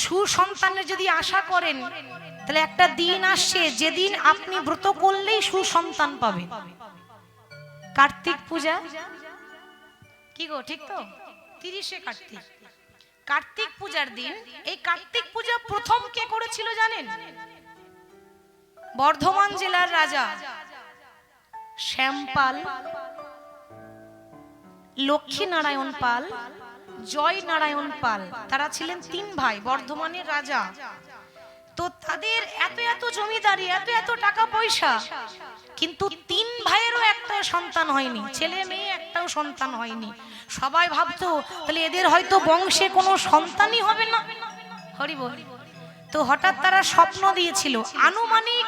সুসন্তানের যদি আশা করেন তাহলে একটা দিন আসছে যেদিন আপনি ব্রত করলেই সুসন্তান পাবেন। কার্তিক পূজা কি গো, ঠিক তো? 30শে কার্তিক, কার্তিক পূজার দিন। এই কার্তিক পূজা প্রথম কে করেছিল জানেন? বর্ধমান জেলার রাজা শ্যামপাল, লক্ষ্মী নারায়ণ পাল, জয় নারায়ণ পাল। তারা ছিলেন 3 ভাই, বর্ধমানের রাজা। তো তাদের এত এত জমিদারি, এত এত টাকা পয়সা, কিন্তু 3 ভাইয়েরও একটা সন্তান হয়নি, ছেলে মেয়ে একটাও সন্তান হয়নি। সবাই ভাবতো তাহলে এদের হয়তো বংশে কোনো সন্তানই হবে না। হরি বল। তো হঠাৎ তারা স্বপ্ন দিয়েছিল, আনুমানিক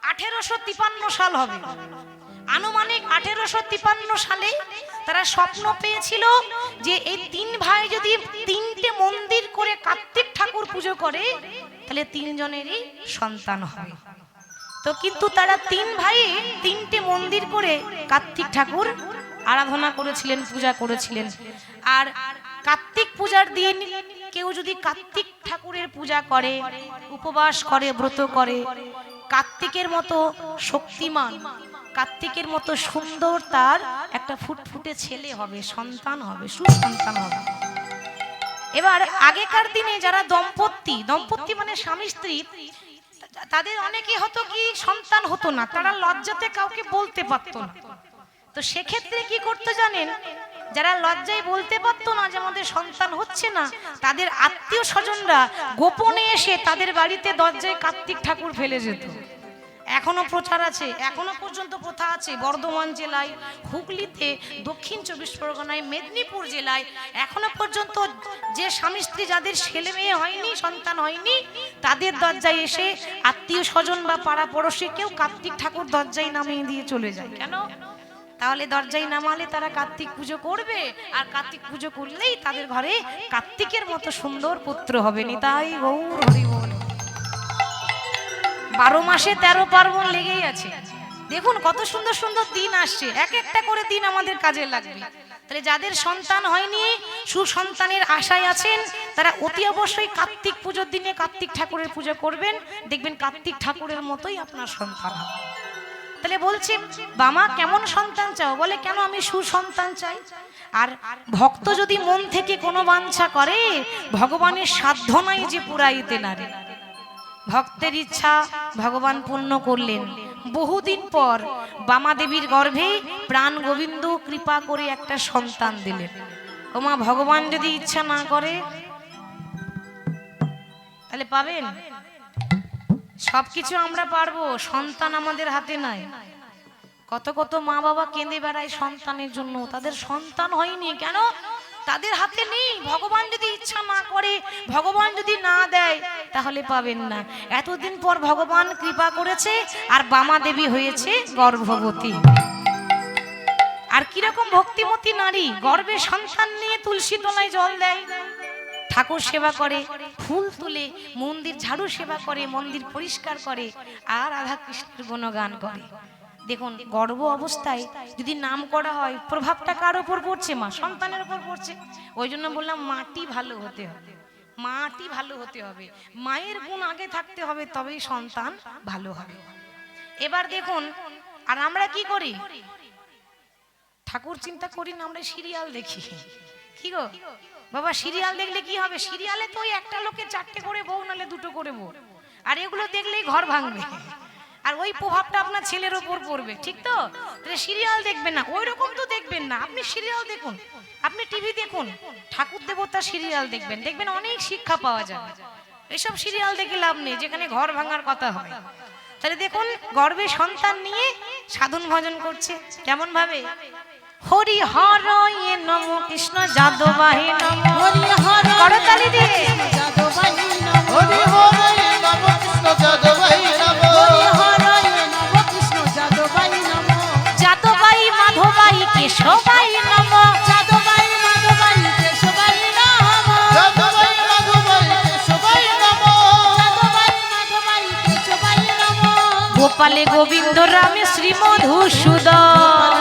1853 সাল হবে। আনুমানিক 1853 সালে তারা স্বপ্ন পেয়েছিল যে এই 3 ভাই যদি 3টে মন্দির করে কার্তিক ঠাকুর পুজো করে তাহলে 3 জনেরই সন্তান হবে। তো কিন্তু তারা 3 ভাই 3টে মন্দির করে কার্তিক ঠাকুর আরাধনা করেছিলেন, পূজা করেছিলেন। আর কার্তিক পূজার দিন কেউ যদি কার্তিক ঠাকুরের পূজা করে, উপবাস করে, ব্রত করে, কার্তিকের মতো শক্তিমান, কার্তিকের মতো সুন্দর তার একটা ফুটফুটে ছেলে হবে, সন্তান হবে, সুসন্তান হবে। এবার আগেকার দিনে যারা দম্পতি মানে স্বামী স্ত্রী, তাদের অনেকে হতো কি সন্তান হতো না, তারা লজ্জাতে কাউকে বলতে পারতো না। তো সেক্ষেত্রে কি করতে জানেন? যারা লজ্জায় বলতে পারতো না যে আমাদের সন্তান হচ্ছে না, তাদের আত্মীয় স্বজনরা গোপনে এসে তাদের বাড়িতে দরজায় কার্তিক ঠাকুর ফেলে যেত। এখনো প্রচার আছে, এখনো পর্যন্ত প্রথা আছে। বর্ধমান জেলায়, হুগলিতে, দক্ষিণ 24 পরগনায়, মেদিনীপুর জেলায় এখনো পর্যন্ত যে স্বামী স্ত্রী যাদের ছেলে মেয়ে হয়নি, সন্তান হয়নি, তাদের দরজায় এসে আত্মীয় স্বজন বা পাড়া পড়োশি কেউ কার্তিক ঠাকুর দরজায় নামিয়ে দিয়ে চলে যায়। কেন? তাহলে দরজায় নামালে তারা কার্তিক পুজো করবে, আর কার্তিক পুজো করলেই তাদের ঘরে কার্তিকের মতো সুন্দর পুত্র হবে। নিতাই গৌর হরি বল। 12 মাসে 13 পার্বণ লেগেই আছে। দেখুন কত সুন্দর সুন্দর দিন আসছে, এক একটা করে দিন আমাদের কাজে লাগবে। তাহলে যাদের সন্তান হয়নি, সুসন্তানের আশায় আছেন, তারা অতি অবশ্যই কার্তিক পুজোর দিনে কার্তিক ঠাকুরের পুজো করবেন, দেখবেন কার্তিক ঠাকুরের মতোই আপনার সন্তান হবে। তাহলে বলছি, বামা কেমন সন্তান চাও? বলে কেন, আমি সুসন্তান চাই। আর ভক্ত যদি মন থেকে কোনো বাঞ্ছা করে, ভগবানের সাধ্য নাই যে পুরাইতে নারে। ভক্তের ইচ্ছা ভগবান পূর্ণ করলেন। বহুদিন পর বামা দেবীর গর্ভে প্রাণ গোবিন্দ কৃপা করে একটা সন্তান দিলেন। ওমা, ভগবান যদি ইচ্ছা না করে তাহলে পাবেন? সবকিছু আমরা পারবো, সন্তান আমাদের হাতে নাই। কত কত মা বাবা কেঁদে বেড়ায় সন্তানের জন্য, তাদের সন্তান হয়নি। কেন? তাদের হাতে নেই। ভগবান যদি ইচ্ছা না করে, ভগবান যদি না দেয়, তাহলে পাবেন না। এতদিন পর ভগবান কৃপা করেছে, আর বামা দেবী হয়েছে গর্ভবতী। আর কিরকম ভক্তিমতী নারী, গর্ভে সন্তান নিয়ে তুলসী তলায় জল দেয়, ঠাকুর সেবা করে, ফুল তুলে, মন্দির ঝাড়ু সেবা করে, মন্দির পরিষ্কার করে, আর রাধা কৃষ্ণের গুণগান করে। দেখুন, গর্ভ অবস্থায় যদি নাম করা হয়, প্রভাবটা কার উপর পড়ছে? মা সন্তানের উপর পড়ছে। ওই জন্য বললাম মাটি ভালো হতে হবে, মাটি ভালো হতে হবে, মায়ের গুণ আগে থাকতে হবে, তবেই সন্তান ভালো হবে। এবার দেখুন, আর আমরা কি করি? ঠাকুর চিন্তা করি না, আমরা সিরিয়াল দেখি। কি গো বাবা, সিরিয়াল দেখলে কি হবে? সিরিয়ালে তো ওই একটা লোকে 4টে করে বউ, নালে 2টো করে বউ, আর এগুলো দেখলেই ঘর ভাঙবে, আর ওই প্রভাবটা আপনার ছেলের ওপর পড়বে। ঠিক তো? তাহলে সিরিয়াল দেখবেন না, ওই রকম তো দেখবেন না। আপনি সিরিয়াল দেখুন, আপনি টিভি দেখুন, ঠাকুর দেবতা সিরিয়াল দেখবেন, দেখবেন অনেক শিক্ষা পাওয়া যাবে। এইসব সিরিয়াল দেখে লাভ নেই যেখানে ঘর ভাঙার কথা হয়। তাহলে দেখুন, গর্ভে সন্তান নিয়ে সাধন ভজন করছে কেমন ভাবে? হরি হর এ নমো কৃষ্ণ যাদবায় নমো, হরি হর করতালি দিয়ে যাদবায় নমো, হরি হর এ নমো কৃষ্ণ যাদবায় নমো, হরি হর এ নমো কৃষ্ণ যাদবায় নমো, যাদবাই মাধবাই কেশবাই নমো, যাদবাই মাধবাই কেশবাই নমো, যাদবাই মাধবাই কেশবাই নমো, যাদবাই মাধবাই কেশবাই নমো, গোপালে গোবিন্দ রামে শ্রী মধুসূদন,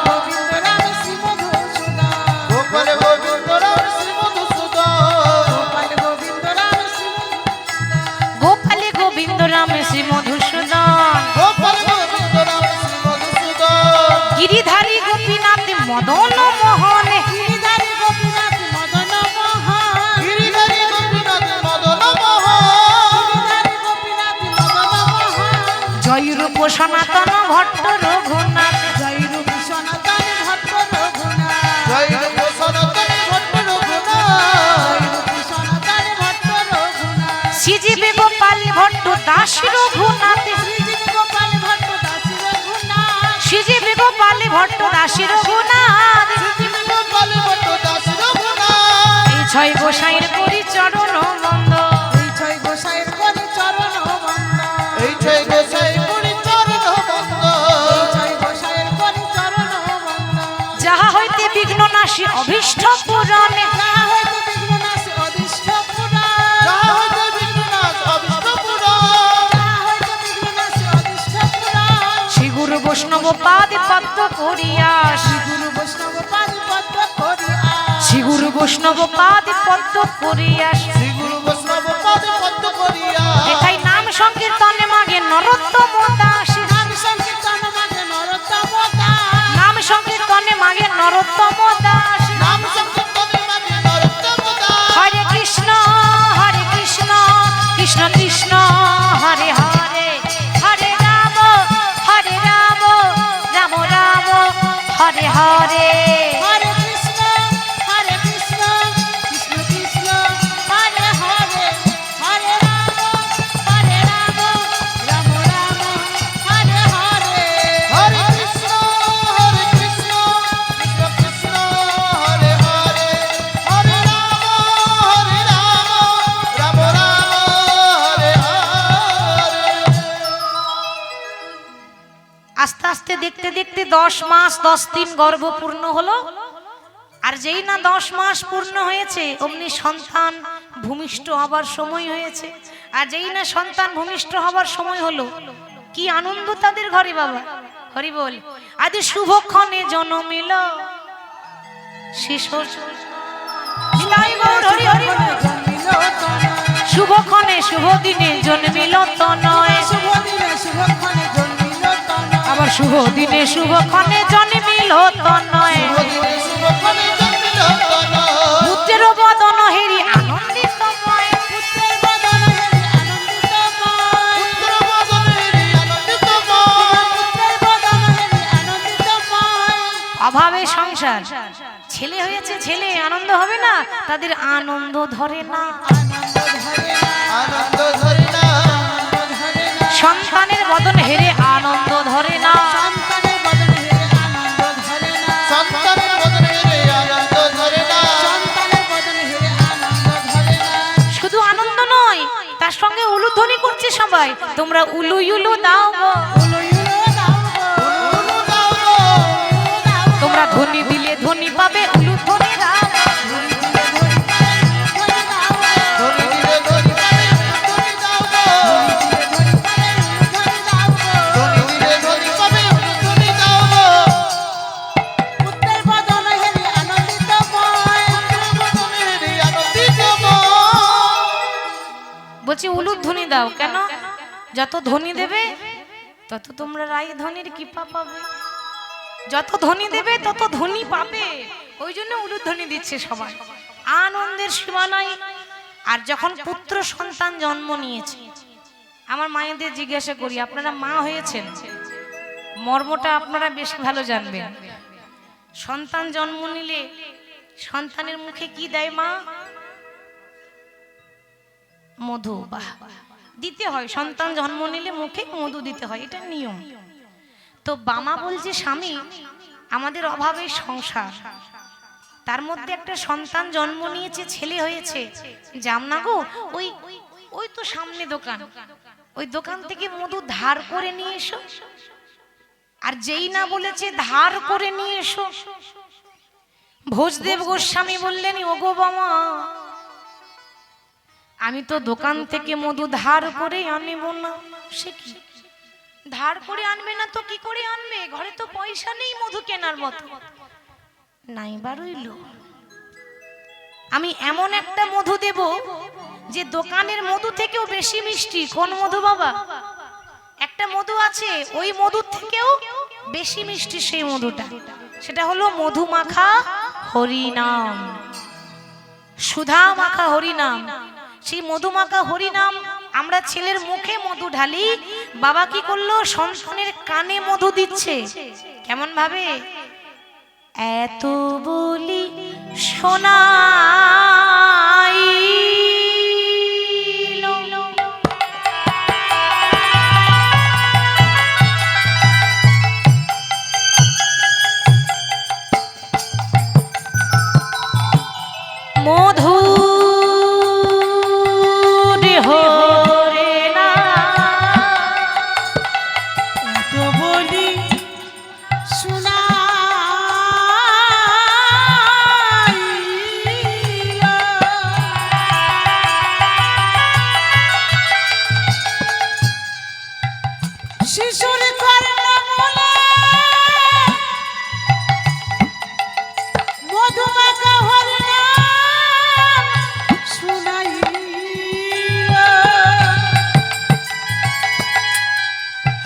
রাম শ্রী মধুসূদন গিরিধারী গোপীনাথ মদন মোহন জয়রূপ সনাতন ভট্ট রঘুনাথ জয়রূপ সনাতন ভট্ট রঘুনাথ জয়রূপ সনাতন ভট্ট রঘুনাথ শ্রীজীবী গোপাল ভট্ট দাস রঘুনাথ শ্রীজীবী গোপাল ভট্ট দাস রঘুনাথ এই ছয় গোসাইয়ের করি চরণ বন্দ এই ছয় গোসাইয়ের করি চরণ বন্দ এই ছয় গোসাইয়ের করি চরণ বন্দ এই ছয় গোসাইয়ের করি চরণ বন্দ যাহা হইতে বিঘ্ন নাশী অভীষ্ট পূরণে যাহা হইতে বিঘ্ন নাশী অভীষ্ট পূরণ যাহা হইতে বিঘ্ন নাশ অভীষ্ট পূরণ যাহা হইতে বিঘ্ন নাশী অভীষ্ট পূরণ শ্রী গুরু বৈষ্ণব পাদ পদ্ম করিয়াস গুরু বৈষ্ণব পাদ পদ্ম করিয়াস শ্রী গুরু বৈষ্ণব পাদ পদ্ম করিয়াস শ্রী গুরু বৈষ্ণব পাদ পদ্ম করিয়াস এটাই নাম সংকীর্তনে মাগে নরোত্তম দাস নাম সংকীর্তন মাগে নরোত্তম দাস নাম সংকীর্তনে মাগে নরোত্তম দাস নাম সংকীর্তনে মাগে নরোত্তম দাস হরে কৃষ্ণ কৃষ্ণ কৃষ্ণ হরে হরে হরে রাম রাম রাম হরে হরে হরে কৃষ্ণ কৃষ্ণ কৃষ্ণ হরে হরে হরে রাম রাম রাম হরে হরে হরে কৃষ্ণ কৃষ্ণ কৃষ্ণ হরে হরে হরে রাম রাম হরে হরে। আস্তে আস্তে দেখতে দেখতে 10 মাস 10 দিন গর্ভ পূর্ণ হলো আর যেই না 10 মাস পূর্ণ হয়েছে অমনি সন্তান ভূমিষ্ঠ হবার সময় হয়েছে আর যেই না সন্তান ভূমিষ্ঠ হবার সময় হলো কি আনন্দ তাদের ঘরে বাবা হরি বল আদি শুভক্ষণে জন্মিল শিশু নিতাই গৌর হরি হরি বল। জন্মিল তনয় শুভক্ষণে শুভ দিনে জন্মিল তনয় শুভ দিনে শুভক্ষণে জন্মিল তনয় আবার শুভ দিনে শুভক্ষণে জন্মিল তনয় শুভদিনে শুভক্ষণে জন্মিল তনয় পুত্রের বদন হেরি আনন্দিতময় পুত্রের বদনে আনন্দিতময় পুত্র বদনে আনন্দিতময় পুত্রের বদনে আনন্দিতময় অভাবে সংসার ছেলে হয়েছে ছেলে আনন্দ হবে না তাদের আনন্দ ধরে না আনন্দ ধরে না আনন্দ ধরে না সন্তানের বদন হেরে আনন্দ ধরে না সন্তানের বদনে আনন্দ ধরে না সন্তানের বদনে আনন্দ ধরে না সন্তানের বদনে আনন্দ ধরে না শুধু আনন্দ নয় তার সঙ্গে উলুধ্বনি করছে সবাই তোমরা উলু ইউলু দাও গো। উলু ইউলু দাও গো উলু দাও গো উলু দাও গো তোমরা ধ্বনি দিলে ধ্বনি পাবে উলুধ্বনি দাও গো। বলছি উলুধ্বনি দাও কেন যত ধ্বনি দেবে তত তোমরা রাই ধ্বনির কৃপা পাবে যত ধ্বনি দেবে তত ধ্বনি পাবে ওই জন্য উলুধ্বনি দিচ্ছে সবাই আনন্দের সীমা নাই আর যখন পুত্র সন্তান জন্ম নিয়েছে আমার মায়েদের জিজ্ঞাসা করি আপনারা মা হয়েছেন মর্মটা আপনারা বেশি ভালো জানবেন সন্তান জন্ম নিলে সন্তানের মুখে কি দেয় মা মধু বাহ দিতে হয় সন্তান জন্ম নিলে মুখে মধু দিতে হয় এটা নিয়ম তো বামা বলছে স্বামী আমাদের অভাবে সংসার তার মধ্যে একটা সন্তান জন্ম নিয়েছে ছেলে হয়েছে যাম না গো ওই ওই তো সামনে দোকান ওই দোকান থেকে মধু ধার করে নিয়ে এসো আর যেই না বলেছে ধার করে নিয়ে এসো ভোজদেব গোস্বামী বললেন ওগো বামা আমি তো দোকান থেকে মধু ধার করে আনব না সে কি ধার করে আনবে না তো কি করে আনবে ঘরে তো পয়সা নেই মধু কেনার মতো নাই বারইল আমি এমন একটা মধু দেব যে দোকানের মধু থেকেও বেশি মিষ্টি। কোন মধু বাবা? একটা মধু আছে ওই মধুর থেকেও বেশি মিষ্টি সেই মধুটা, সেটা হলো মধু মাখা হরিনাম, সুধা মাখা হরিনাম। সেই মধু মাখা হরিনাম আমরা ছেলের মুখে মধু ঢালি, বাবা কি করলো সন্তানের কানে মধু দিচ্ছে। কেমন ভাবে? এত বলি শোনাই মধু শিশুর কর্ণমূলে মধুমাখা হরিনাম শুনাইল।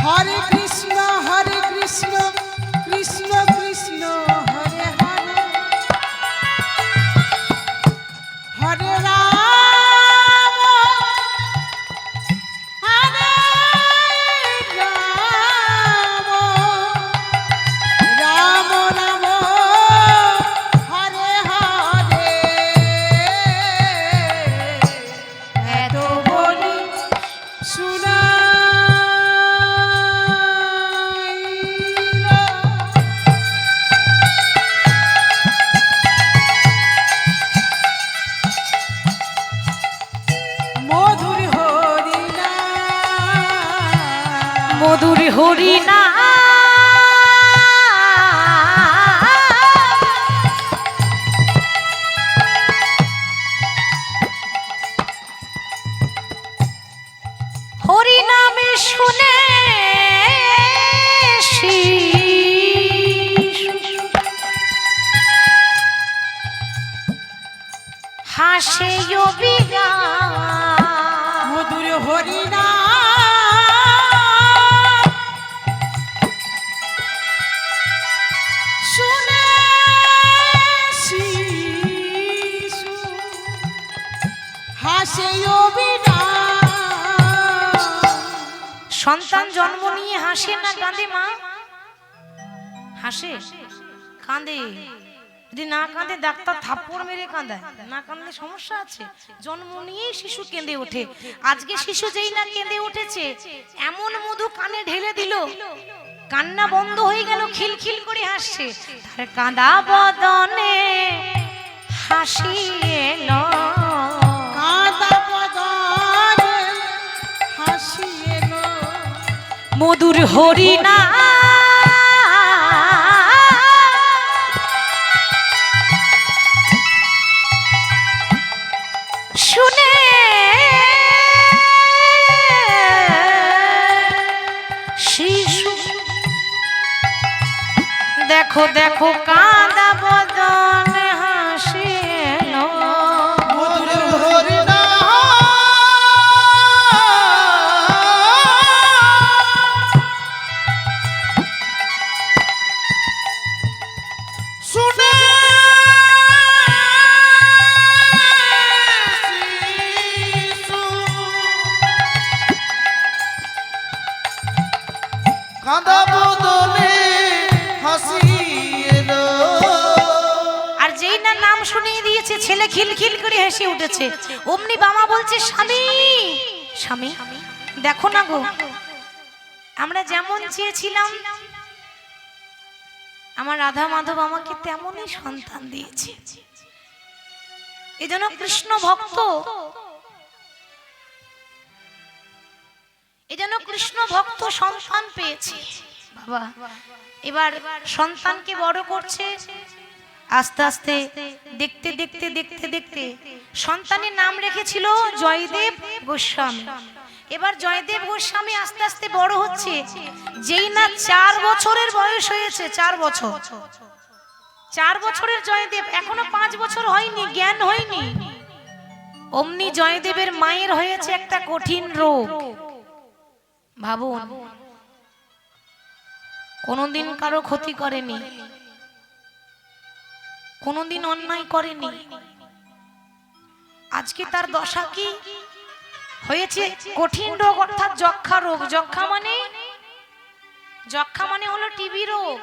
হরে কৃষ্ণ কৃষ্ণ কৃষ্ণ হরে হরে, হরে রাম মধুর হরিনা হরিনামে শুনে হাসে মধুর হরিনা সন্তান জন্ম নিয়ে হাসে না কাঁদে মা? হাসে কাঁদে, যদি না কাঁদে ডাক্তার থাপ্পড় মেরে কাঁদায়, না কাঁদলে সমস্যা আছে। জন্ম নিয়েই শিশু কেঁদে ওঠে। আজকে শিশু যেই না কেঁদে উঠেছে এমন মধু কানে ঢেলে দিল, কান্না বন্ধ হয়ে গেল, খিলখিল করে হাসছে। তার কাঁদা বদনে হাসি এলো, কাঁদা বদনে হাসি এলো, মধুর হরিনা শুনে শিশু দেখো দেখো কাঁদা বদনে হাসি এলো, মধুর হরিনা শুনে কাঁদা বদনে হাসি এলো। আর যেই না নাম শুনিয়ে দিয়েছে ছেলে খিলখিল করে হেসে উঠেছে। অমনি বাবা বলছে স্বামী স্বামী দেখো না গো, আমরা যেমন চেয়েছিলাম আমার রাধা মাধব আমাকে তেমনই সন্তান দিয়েছে। এজন্য কৃষ্ণ ভক্ত, এজন্য কৃষ্ণ ভক্ত সন্তান পেয়েছে। বাবা এবার সন্তানকে বড় করছে, আস্তে আস্তে দেখতে দেখতে দেখতে দেখতে সন্তানের নাম রেখেছিল জয়দেব গোস্বামী। এবার জয়দেব গোস্বামী আস্তে আস্তে বড় হচ্ছে, যেই না 4 বছরের বয়স হয়েছে, 4 বছর 4 বছরের জয়দেব, এখনো 5 বছর হয়নি, জ্ঞান হয়নি। অমনি জয়দেবের মায়ের হয়েছে একটা কঠিন রোগ। ভাবুন, কোনোদিন কারো ক্ষতি করেনি, কোনোদিন অন্যায় করেনি, আজকে তার দশা কি হয়েছে? কঠিন রোগ, অর্থাৎ যক্ষা রোগ। যক্ষা মানে হলো টিবি রোগ।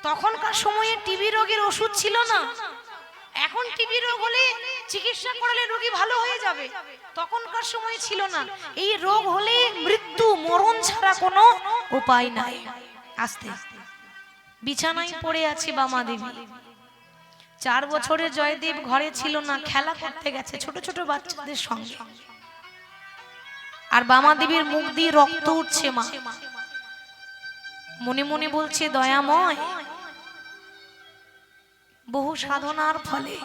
তখনকার সময়ে টিবি রোগের ওষুধ ছিল না। এখন টিবি রোগ হলে চিকিৎসা করলে রোগী ভালো হয়ে যাবে, তখনকার সময় ছিল না। এই রোগ হলে মৃত্যু, মরণ ছাড়া কোনো উপায় নাই। আস্তে বিছানায় পড়ে আছে বামা দেবী। 4 বছরের জয়দেব ঘরে ছিল না, খেলা করতে গেছে ছোট ছোট বাচ্চাদের সঙ্গে। আর বামা দেবীর মুখ দিয়ে রক্ত উঠছে। মা মনে মনে বলছে, দয়াময়, বহু সাধনার ফলে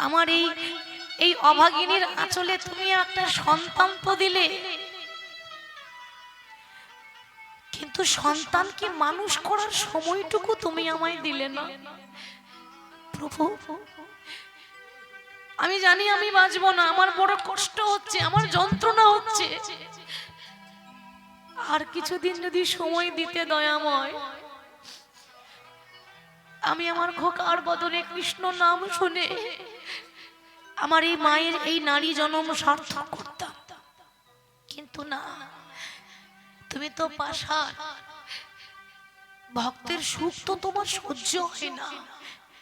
আমার এই অভাগিনীর আঁচলে তুমি একটা সন্তান তো দিলে, কিন্তু সন্তানকে মানুষ করার সময়টুকু তুমি আমায় দিলে না। প্রভু, আমি জানি আমি বাঁচবো না, আমার বড় কষ্ট হচ্ছে, আমার যন্ত্রণা হচ্ছে। আর কিছুদিন যদি সময় দিতে দয়াময়, আমি আমার খোকার বদনে কৃষ্ণ নাম শুনে আমার এই মায়ের এই নারী জন্ম সার্থক করতাম। কিন্তু না, তুমি তো পাষাণ, ভক্তের সুখ তো তোমার সহ্য হয় না।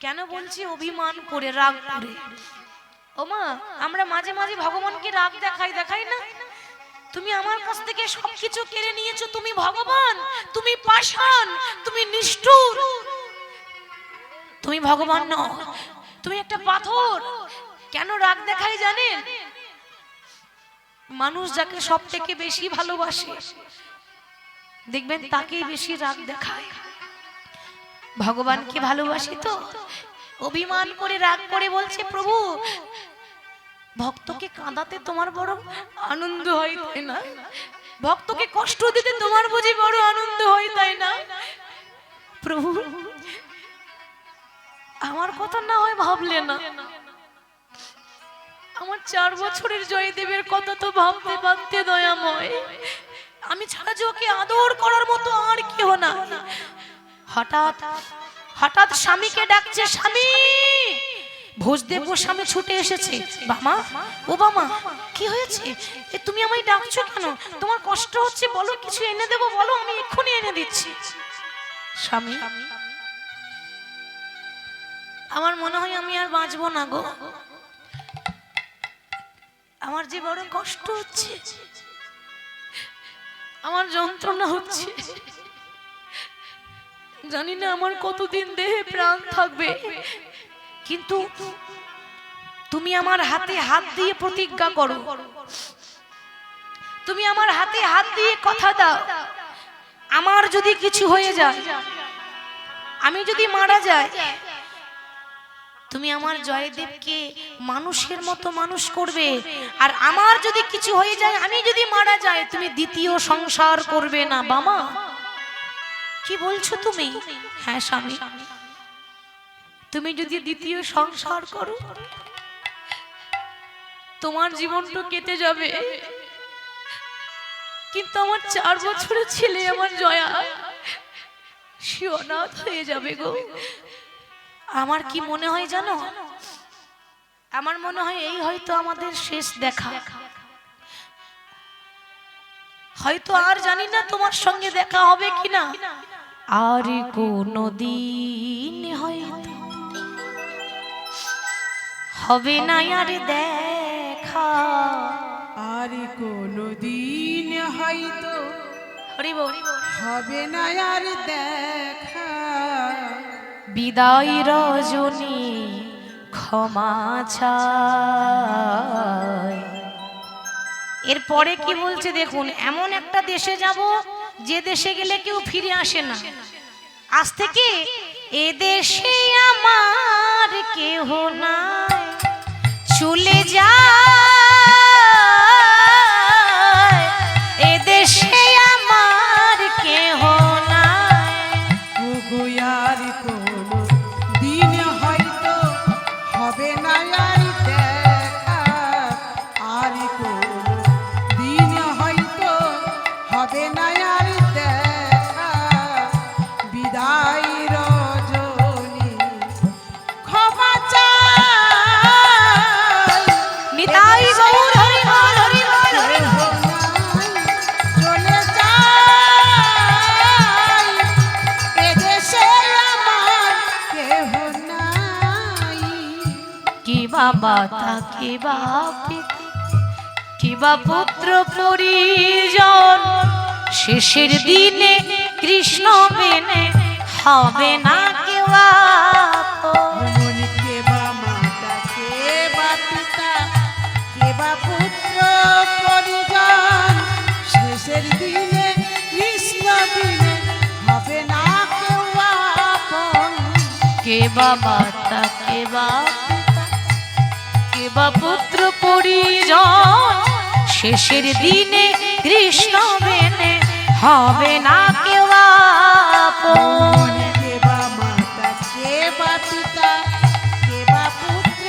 কেন বলছি? অভিমান করে, রাগ করে। ওমা, আমরা মাঝে মাঝে ভগবানকে রাগ দেখাই না? তুমি আমার কাছ থেকে সবকিছু কেড়ে নিয়েছো, তুমি ভগবান, তুমি পাষাণ, তুমি নিষ্ঠুর, তুমি ভগবান নও, তুমি একটা পাথর। কেন রাগ দেখাই জানেন? মানুষ যাকে সব থেকে বেশি ভালোবাসে, দেখবেন তাকেই বেশি রাগ দেখায়। ভগবানকে ভালোবাসি তো অভিমান করে, রাগ করে বলছে, প্রভু, ভক্তকে কাঁদাতে তোমার বড় আনন্দ হয়, তাই না? ভক্তকে কষ্ট দিতে তোমার বুঝি বড় আনন্দ হয়, তাই না? প্রভু, আমার কথা না হয় ভাবলে না? আমার 4 বছরের জয়দেবের কথা তো ভাবতে ভাবতে দয়াময়, আমি ছাড়া যে ওকে আদর করার মতো আর কেউ না। হঠাৎ স্বামীকে ডাকছে, স্বামী। ভোজদেব গোস্বামী ছুটে এসেছে। বামা, ও বামা, কি হয়েছে? তুমি আমায় ডাকছো কেন? তোমার কষ্ট হচ্ছে, বলো, কিছু এনে দেবো, বলো, আমি এক্ষুনি এনে দিচ্ছি। স্বামী, আমার মনে হয় আমি আর বাঁচবো না গো, আমার যে বড় কষ্ট হচ্ছে, আমার যন্ত্রণা হচ্ছে, জানি না আমার কতদিন দেহে প্রাণ থাকবে, কিন্তু তুমি আমার হাতে হাত দিয়ে প্রতিজ্ঞা করো, তুমি আমার হাতে হাত দিয়ে কথা দাও, আমার যদি কিছু হয়ে যায়, আমি যদি মারা যাই, তুমি আমার জয়দেবকে মানুষের মতো মানুষ করবে। আর আমার যদি কিছু হয়ে যায়, আমি যদি মারা যাই, তুমি দ্বিতীয় সংসার করবে না। বামা, কি বলছো তুমি? হ্যাঁ স্বামী, তুমি যদি দ্বিতীয় সংসার করো, তোমার জীবনটা কেটে যাবে, কিন্তু আমার 4 বছরের ছেলে, আমার জয়া, সে অনাথ হয়ে যাবে গো। আমার কি মনে হয় জানো? আমার মনে হয় এই হয়তো আমাদের শেষ দেখা। হয়তো আর জানি না তোমার সঙ্গে দেখা হবে কিনা, আর কোনো দিন হয়তো হবে না আর দেখা, আর কোনো দিন হয়তো হবে না আর দেখা। বিদায় রজনী ক্ষমা চাই। এরপরে কি বলছে দেখুন, এমন একটা দেশে যাব যে দেশে গেলে কেউ ফিরে আসে না। আজ থেকে এ দেশে আমার কেহ নাই, চলে যায়, এ দেশে আমার কেহ নাই। মাতা কে বা পিতা কে বা পুত্র পরিজন শেষের দিনে কৃষ্ণ বিনে হবে না কেউ আপন। কে বা মাতা কে বা পিতা কে বা পুত্র পরিজন শেষের দিনে কৃষ্ণ বিনে হবে না কেউ আপন। কে বা মাতা কে বা পিতা কে বা পুত্র পরিজন শেষের দিনে কৃষ্ণ বিনে হবে না কেউ আপন। কে বা মাতা কে বা পিতা কে বা পুত্র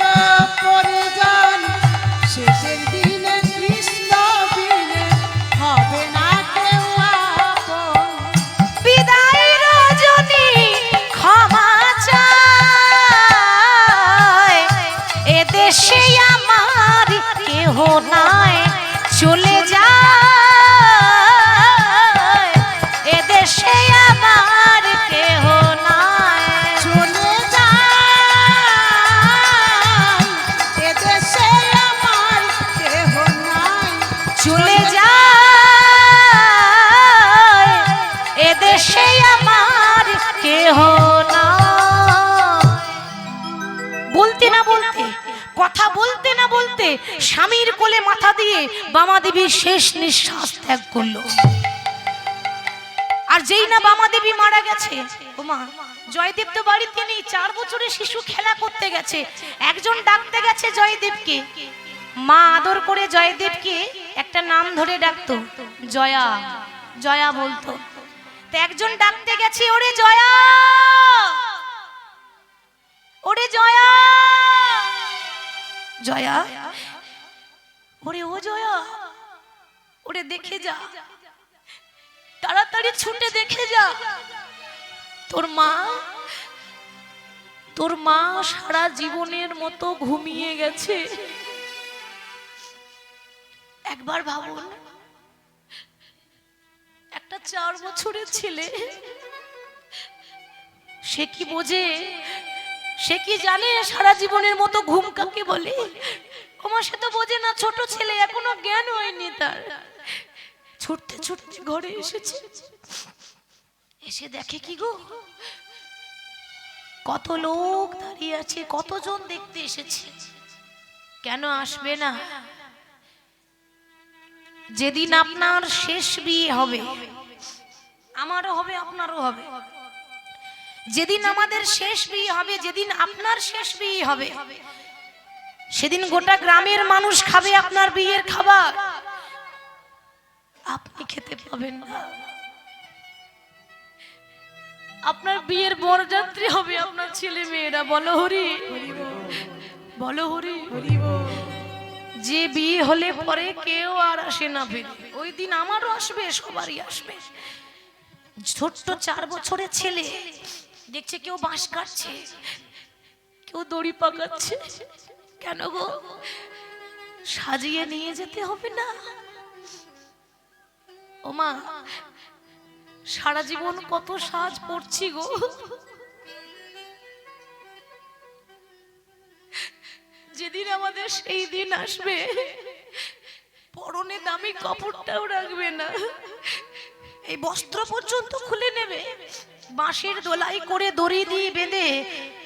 পরিজন শেষের দিনে কৃষ্ণ বিনে হবে না কেউ আপন। বিদায় রজনী ক্ষমা চায় এ দেশে আমার কেহ নাই চলে যায় এ দেশে আমার কেহ নাই চলে যায় এদেশে আমার কেহ নাই। চলে যায় এ দেশে আমার কেহ নাই। বলতে না বলতে কথা বলতে না বলতে স্বামীর কোলে মাথা দিয়ে বামা দেবী শেষ নিঃশ্বাস ত্যাগ করলো। আর যেই না বামা দেবী মারা গেছে, ওমা জয়দেব তো বাড়িতে নেই, 4 বছরের শিশু খেলা করতে গেছে, একজন ডাকতে গেছে জয়দেবকে। মা আদর করে জয়দেবকে একটা নাম ধরে ডাকতো, জয়া জয়া বলতো। তো একজন ডাকতে গেছে, ওরে জয়া, ওরে জয়া, জয়া, ওরে ও জয়া, ওরে দেখে যা, তাড়াতাড়ি ছুটে দেখে যা, তোর মা সারা জীবনের মতো ঘুমিয়ে গেছে। একবার ভাবুন, একটা 4 বছরের ছেলে, সে কি বোঝে, সে কি জানে সারা জীবনের মতো ঘুম কাকে বলে? ওমা সে তো বোঝে না, ছোট ছেলে, এখনো জ্ঞান হয়নি তার। ছুটতে ছুটতে ঘরে এসেছে, এসে দেখে কি গো, কত লোক দাঁড়িয়ে আছে, কতজন দেখতে এসেছে। কেন আসবে না? যেদিন আপনার শেষ বিয়ে হবে, আমারও হবে, আপনারও হবে, যেদিন আমাদের শেষ বিয়ে হবে, যেদিন আপনার শেষ বিয়ে হবে, সেদিন গোটা গ্রামের মানুষ খাবে আপনার বিয়ের খাবার, আপনি খেতে পাবেন না। আপনার বিয়ের বরযাত্রী হবে আপনার ছেলে মেয়েরা। বলো হরি, বলো হরি। যে বিয়ে হলে পরে কেউ আর আসে না ফিরে, ওই দিন আমারও আসবে, সবারই আসবে। ছোট্ট 4 বছরের ছেলে দেখছে কেউ বাঁশ কাটছে, কেউ দড়ি পাকাচ্ছে। কেন গো, সাজিয়ে নিয়ে যেতে হবে না? ওমা সারা জীবন কত সাজ পড়ছি গো, যেদিন আমাদের সেই দিন আসবে, পরনে দামি কাপড়টাও রাখবে না, এই বস্ত্র পর্যন্ত খুলে নেবে, বাঁশের দোলাই করে দড়ি দিয়ে বেঁধে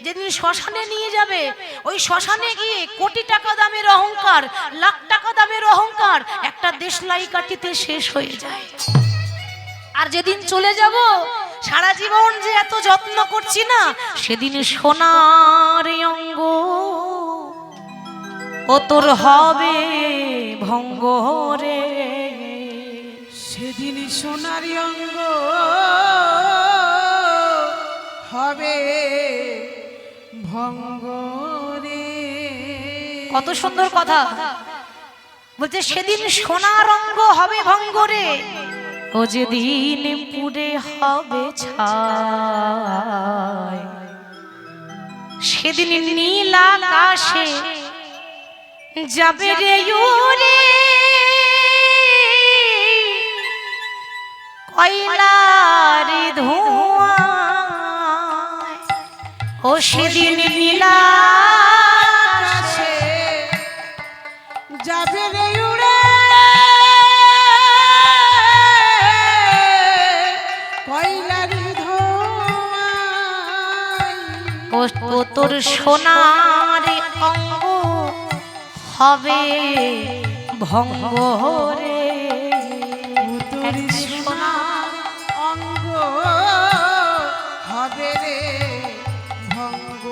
যেদিন শ্মশানে নিয়ে যাবে, ওই শ্মশানে গিয়ে কোটি টাকা দামের অহংকার, লাখ টাকা দামের অহংকার একটা দেশলাই কাটিতে শেষ হয়ে যায়। আর যেদিন চলে যাব, সারা জীবন যে এত যত্ন করছি না, সেদিন সোনার অঙ্গ ও তোর হবে ভঙ্গ রে। সেদিন সোনার অঙ্গ হবে ভঙ্গ রে। কত সুন্দর কথা বলছে, সেদিন সোনার অঙ্গ হবে ভঙ্গ রে, ও যেদিন পুরে হবে ছাই, সেদিন নীল আকাশে যাবে রে উড়ে কয়লার ধোঁয়া, ও সেদিন নীল আকাশে যাবে রে উড়ে কয়লারি ধোঁয়ায় ও তোর সোনার অঙ্গ হবে ভঙ্গ রে, তোর সোনা অঙ্গ হবে রে ভঙ্গ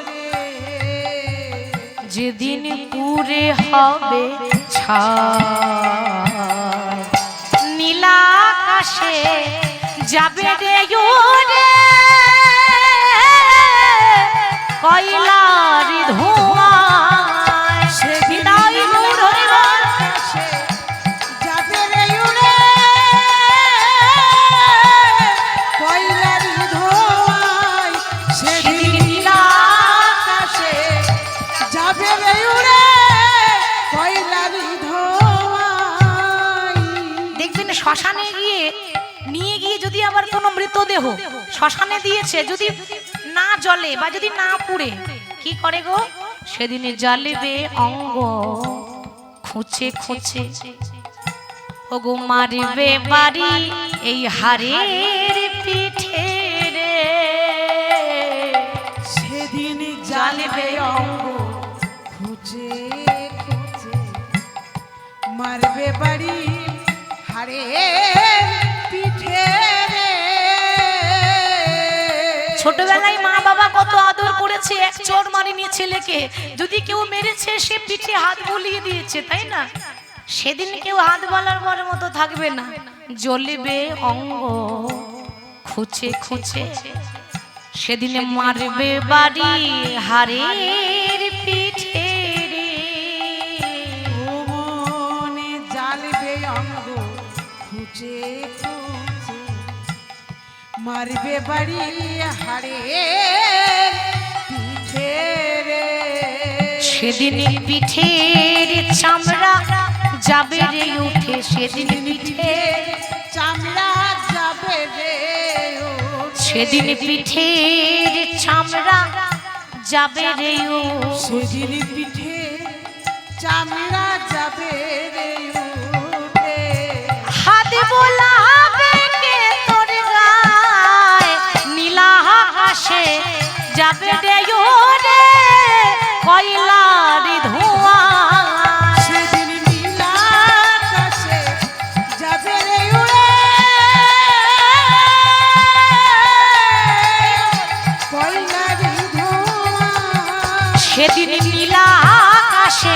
রে যেদিন পুরে হবে ছাই নীলা আকাশে যাবে রে ওরে কয়লার ধোঁয়ায় বিদায় নূর হরিবল। যাবে রে উড়ে কয়লারি ধোঁয়ায় সেদিন নীলা আকাশে যাবে রে উড়ে কয়লারি ধোঁয়ায় দেখবেন শ্মশানে গিয়ে নিয়ে গিয়ে যদি আবার কোনো মৃতদেহ শ্মশানে দিয়েছে যদি না জ্বলে বা যদি না পুড়ে কি করে গো সেদিনে জ্বালিবে অঙ্গ খুঁচে খুঁচে ও গো মারিবে বাড়ি এই হাড়ের পিঠে রে সেদিন জ্বালিবে অঙ্গ খুঁজে খুঁজে মারবে বাড়ি হারে পিঠে রে ছোটবেলায় মা বাবা কত আদর করেছে, এক চোর মারিনি ছেলেকে, যদি কেউ মেরেছে সে পিঠে হাত বুলিয়ে দিয়েছে, তাই না? সেদিন কেউ হাত বলার পর মতো থাকবে না, জ্বলিবে অঙ্গ খুঁচে খুঁচে, সেদিনে মারবে বাড়ি হাড়ের পিঠে রে। ও মনে জ্বালিবে অঙ্গ খুঁজে খুঁজে মারবে বাড়ি হারে পিঠে রে সেদিন পিঠের চামড়া যাবে রে উঠে, সেদিন পিঠের চামড়া যাবে রে সেদিন পিঠের চামড়া যাবে রে সেদিন পিঠে চামড়া যাবে রে উঠে হাত বোলাবে কে তোর গায় নীলা আকাশে যাবে রে রে কয়লার ধোঁয়া। সেদিন নীলা আকাশে যাবে রে উড়ে কয়লারি ধোঁয়া সেদিন নীলা আকাশে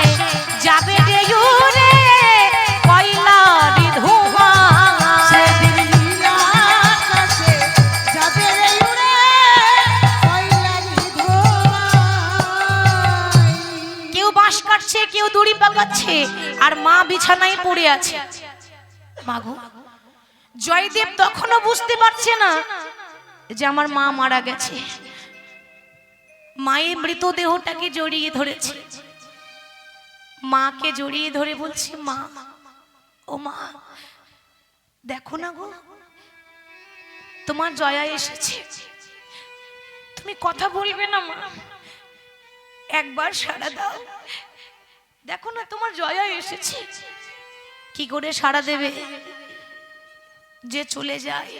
যাবে রে রে কয়লার ধোঁয়া। সেদিন নীলা আকাশে যাবে রে উড়ে কয়লারি ধোঁয়া কেউ বাঁশ কাটছে, কেউ দড়ি পাকাচ্ছে, আর মা বিছানায় পড়ে আছে। মাগো, জয়দেব তখনও বুঝতে পারছে না যে আমার মা মারা গেছে। মায়ের মৃতদেহটাকে জড়িয়ে ধরেছে, মাকে জড়িয়ে ধরে বলছে, মা ও মা দেখো না গো, তোমার জয়া এসেছে, তুমি কথা বলবে না মা? একবার সাড়া দাও, দেখো না তোমার জয়া এসেছে। কি করে সাড়া দেবে? যে চলে যায়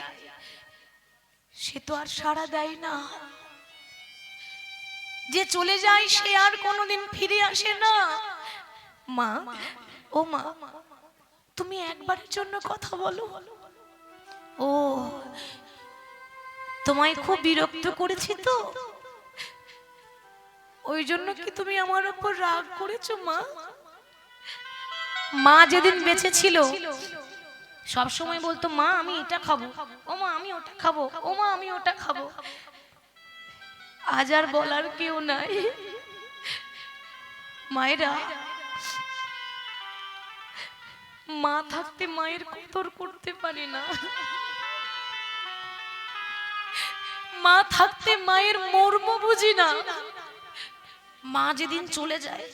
সে তো আর সাড়া দেয় না, যে চলে যায় সে আর কোনোদিন ফিরে আসে না। মা ও মা, তুমি একবারের জন্য কথা বলো। ও তোমায় খুব বিরক্ত করেছি তো, ওই জন্য কি তুমি আমার উপর রাগ করেছো মা? মা যেদিন বেঁচে ছিল সব সময় বলতো, মা আমি এটা খাবো, ও মা আমি ওটা খাবো, ও মা আমি ওটা খাবো। আজ আর বলার কেউ নাই। মায়েরা, মা থাকতে মায়ের কদর করতে পারি না, মা থাকতে মায়ের মর্ম বুঝি না। মা যেদিন চলে যায়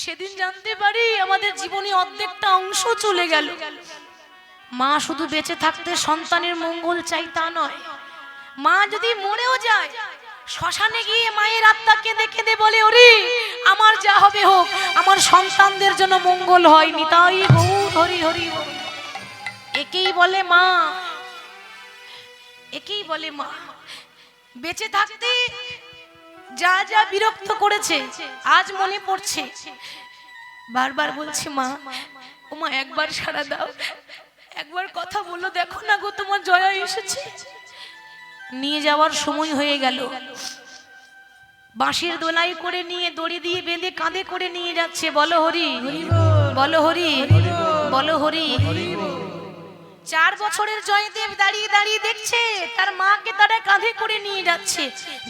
সেদিন জানতে পারি আমাদের জীবনে অর্ধেকটা অংশ চলে গেল। মা শুধু বেঁচে থাকতে সন্তানের মঙ্গল চাই তা নয়, মা যদি মরেও যায় শ্মশানে গিয়ে মায়ের আত্মা কেঁদে কেঁদে বলে, ওরে আমার যা হবে হোক, আমার সন্তানদের জন্য মঙ্গল হয়নি, তাই গৌর হরি হরি বল। একেই বলে মা, একেই বলে মা। বেঁচে থাকতে যা যা বিরক্ত করেছে আজ মনে পড়ছে, বারবার বলছি মা, ও মা একবার সাড়া দাও, একবার কথা বলো, দেখো না গো তোমার জয়া এসেছে। নিয়ে যাওয়ার সময় হয়ে গেল, বাঁশের দোলাই করে নিয়ে দড়ি দিয়ে বেঁধে কাঁধে করে নিয়ে যাচ্ছে। বলো হরি, বলো হরি, বলো হরি। 4 বছরের জয়দেব দাঁড়িয়ে দাঁড়িয়ে দেখছে তার মাকে তারা কাঁধে করে নিয়ে যাচ্ছে।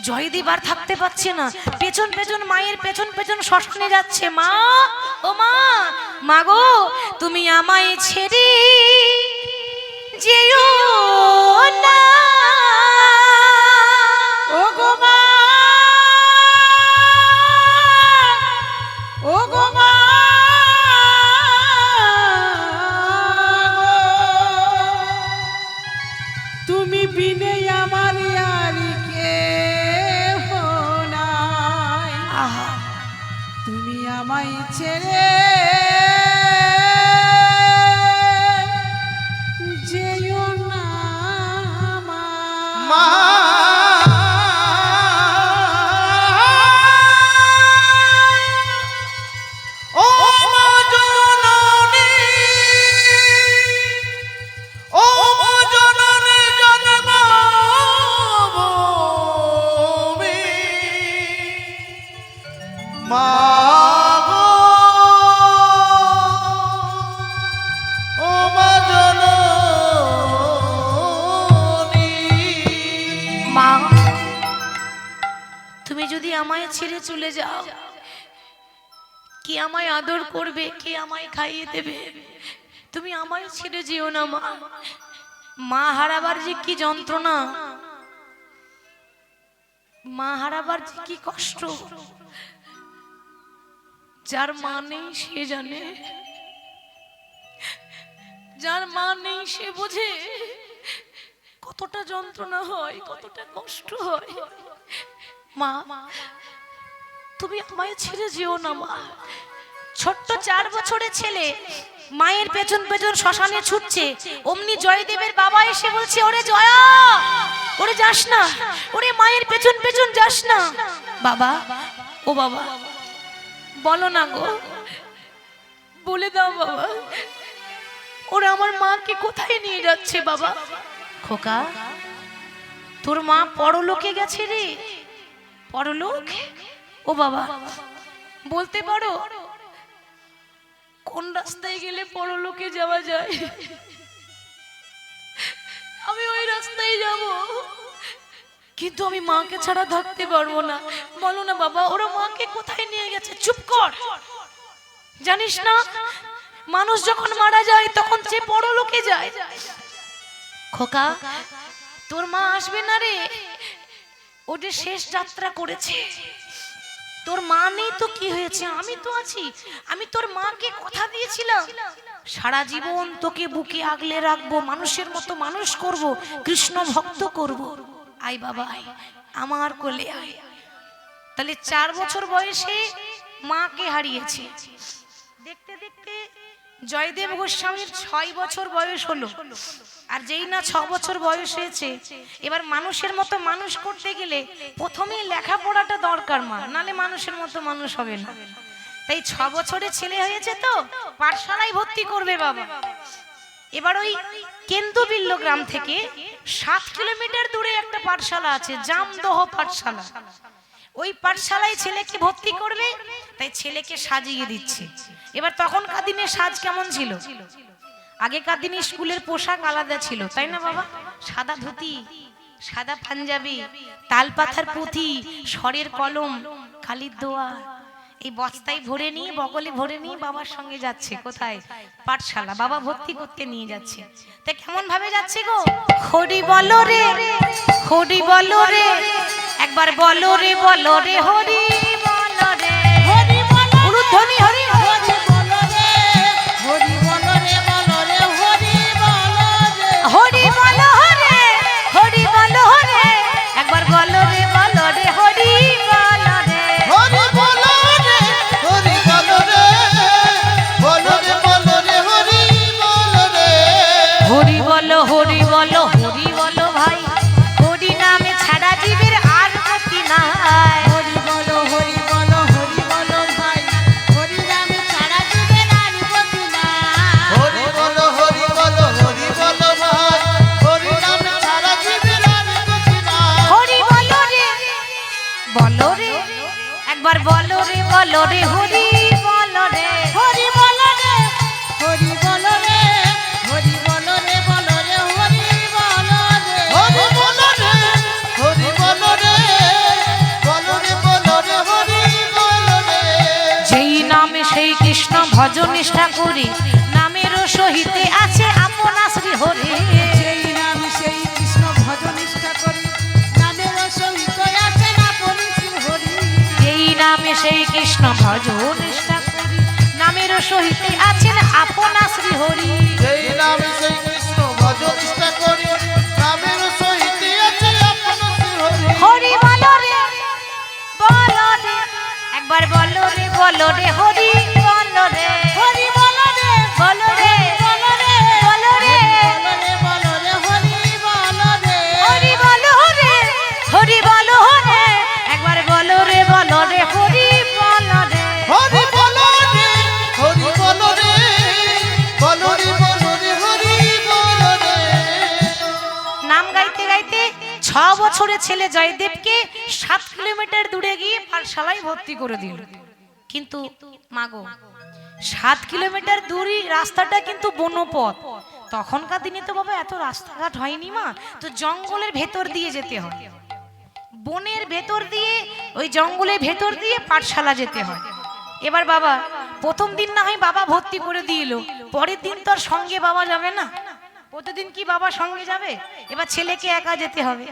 জয়দেব আর থাকতে পারছে না, পেছন পেছন মায়ের পেছন পেছন শ্মশানে যাচ্ছে। মা, ও মা, মা গো তুমি আমায় ছেড়ে যেও না, ও গো মা, ও গো মা, তুমি বিনে আমার আর কেহ নাই, আহা তুমি আমায় ছেড়ে যেও না মা। ও মা জননী, ও মা জননী জন্মভূমি, মা গো, ও মা জননী। মা, তুমি যদি আমায় ছেড়ে চলে যাও, কে আমায় আদর করবে, কে আমায় খাইয়ে দেবে? তুমি আমায় ছেড়ে যেও না মা। মা হারাবার যে কি যন্ত্রণা, মা হারাবার যে কি কষ্ট, যার মা নেই সে জানে, যার মা নেই সে বোঝে কতটা যন্ত্রণা হয়, কতটা কষ্ট হয়। মা, তুমি আমায় ছেড়ে যেও না মা। ছোট্ট 4 বছরের ছেলে মায়ের পেছন পেছন শ্মশানে ছুটছে, অমনি জয়দেবের বাবা এসে বলছে, ওরে জয়া, ওরে যাস না, ওরে মায়ের পেছন পেছন যাস না। বাবা, ও বাবা, বলো না গো, বলে দাও বাবা, ওরা আমার মাকে কোথায় নিয়ে যাচ্ছে বাবা? খোকা, তোর মা পরলোকে গেছে রে। পরলোক? ও বাবা, বলতে পারো কোন রাস্তায় গেলে পরলোকে যাওয়া যায়? আমি ওই রাস্তায় যাব, কিন্তু আমি মাকে ছাড়া থাকতে পারবো না। বলো না বাবা, ওরা মাকে কোথায় নিয়ে গেছে? চুপ কর, জানিস না মানুষ যখন মারা যায় তখন সে পরলোকে যায়। খোকা, তোর মা আসবে না রে, ও যে শেষ যাত্রা করেছে। তোর মা নেই তো কি হয়েছে, আমি তো আছি। আমি তোর মাকে কথা দিয়েছিলাম, সারা জীবন তোকে বুকে আগলে রাখবো, মানুষের মতো মানুষ করব, কৃষ্ণ ভক্ত করব। আয় বাবা আয়, আমার কোলে আয়। তাহলে 4 বছর বয়সে মাকে হারিয়েছে। দেখতে দেখতে জয়দেব গোস্বামীর 6 বছর বয়স হলো। আর যেই না 6 বছর বয়স হয়েছে, এবার মানুষের মতো মানুষ করতে গেলে প্রথমেই লেখাপড়াটা দরকার মা, নালে মানুষের মতো মানুষ হবে না। তাই 6 বছরের ছেলে হয়েছে তো পাঠশালায় ভর্তি করবে বাবা। এবার ওই কেন্দুবিল্ল গ্রাম থেকে 7 কিলোমিটার দূরে একটা পাঠশালা আছে, জামদহ পাঠশালা। ওই পাঠশালায় ছেলেকে ভর্তি করবে, তাই ছেলেকে সাজিয়ে দিচ্ছে। এবার তখনকার দিনে সাজ কেমন ছিল? আগেকার দিনে স্কুলের পোশাক আলাদা ছিল, তাই না বাবা? সাদা ধুতি, সাদা পাঞ্জাবি, তালপাথার পুঁথি, স্বরের কলম, কালির দোয়া, এই বস্তায় ভরে নিয়ে, বগলে ভরে নিয়ে বাবার সঙ্গে যাচ্ছে। কোথায়? পাঠশালা। বাবা ভর্তি করতে নিয়ে যাচ্ছে। তা কেমন ভাবে যাচ্ছে গো? হরি বলো রে, হরি বলো রে, একবার বলো রে, বলো রে, হরি বলো রে, হরি বলো, উলুধ্বনি হরি, হরি বলো রে, হরি বলো রে, বলো রে, হরি বলো রে, হরি বলো রে, হরি বলো রে, একবার বলো রে, বলো রে, বলো রে হরি বলো রে হরি বলো রে হরি বলো রে হরি বলো রে বলো রে হরি বলো রে হরি বলো রে হরি বলো রে বলো রে বলো রে হরি বলো রে যেই নামে সেই কৃষ্ণ ভজ নিষ্ঠা করি নামেরও সহিতে আছে আপনা শ্রী হরি সেই নাম সেই কৃষ্ণ ভজ নিষ্ঠা করি নামের সহিত আছে না পরিশ্রী হরি যেই নামে সেই কৃষ্ণ ভজ নিষ্ঠা করি নামেরও সহিতে আছেন আপনা শ্রী হরি সেই নামে সেই কৃষ্ণ ভজ নিষ্ঠা করি নামের সহিতে আছে আপন শ্রী হরি হরি বলো রে বলো রে একবার বলো রে হরি বলো রে হরি বলো রে বলো রে বলো রে বলো রে বলো রে হরি বলো রে হরি বলো রে হরি বলো রে একবার বলো রে হরি বলো রে হরি বলো রে হরি বলো রে বলো রে বলো রে হরি বলো রে নাম গাইতে গাইতে 6 বছরের ছেলে জয়দেবকে 7 কিলোমিটার দূরে গিয়ে পাঠশালায় ভর্তি করে দিল কিন্তু মাগো 7 কিলোমিটার দূরই রাস্তাটা কিন্তু বনপথ তখনকার দিনে তো বাবা এত রাস্তাঘাট হয়নি মা তো জঙ্গলের ভেতর দিয়ে যেতে হয় বনের ভেতর দিয়ে ওই জঙ্গলের ভেতর দিয়ে পাঠশালা যেতে হয় এবার বাবা প্রথম দিন না হয় বাবা ভর্তি করে দিল পরের দিন তো আর সঙ্গে বাবা যাবে না প্রতিদিন কি বাবা সঙ্গে যাবে এবার ছেলেকে একা যেতে হবে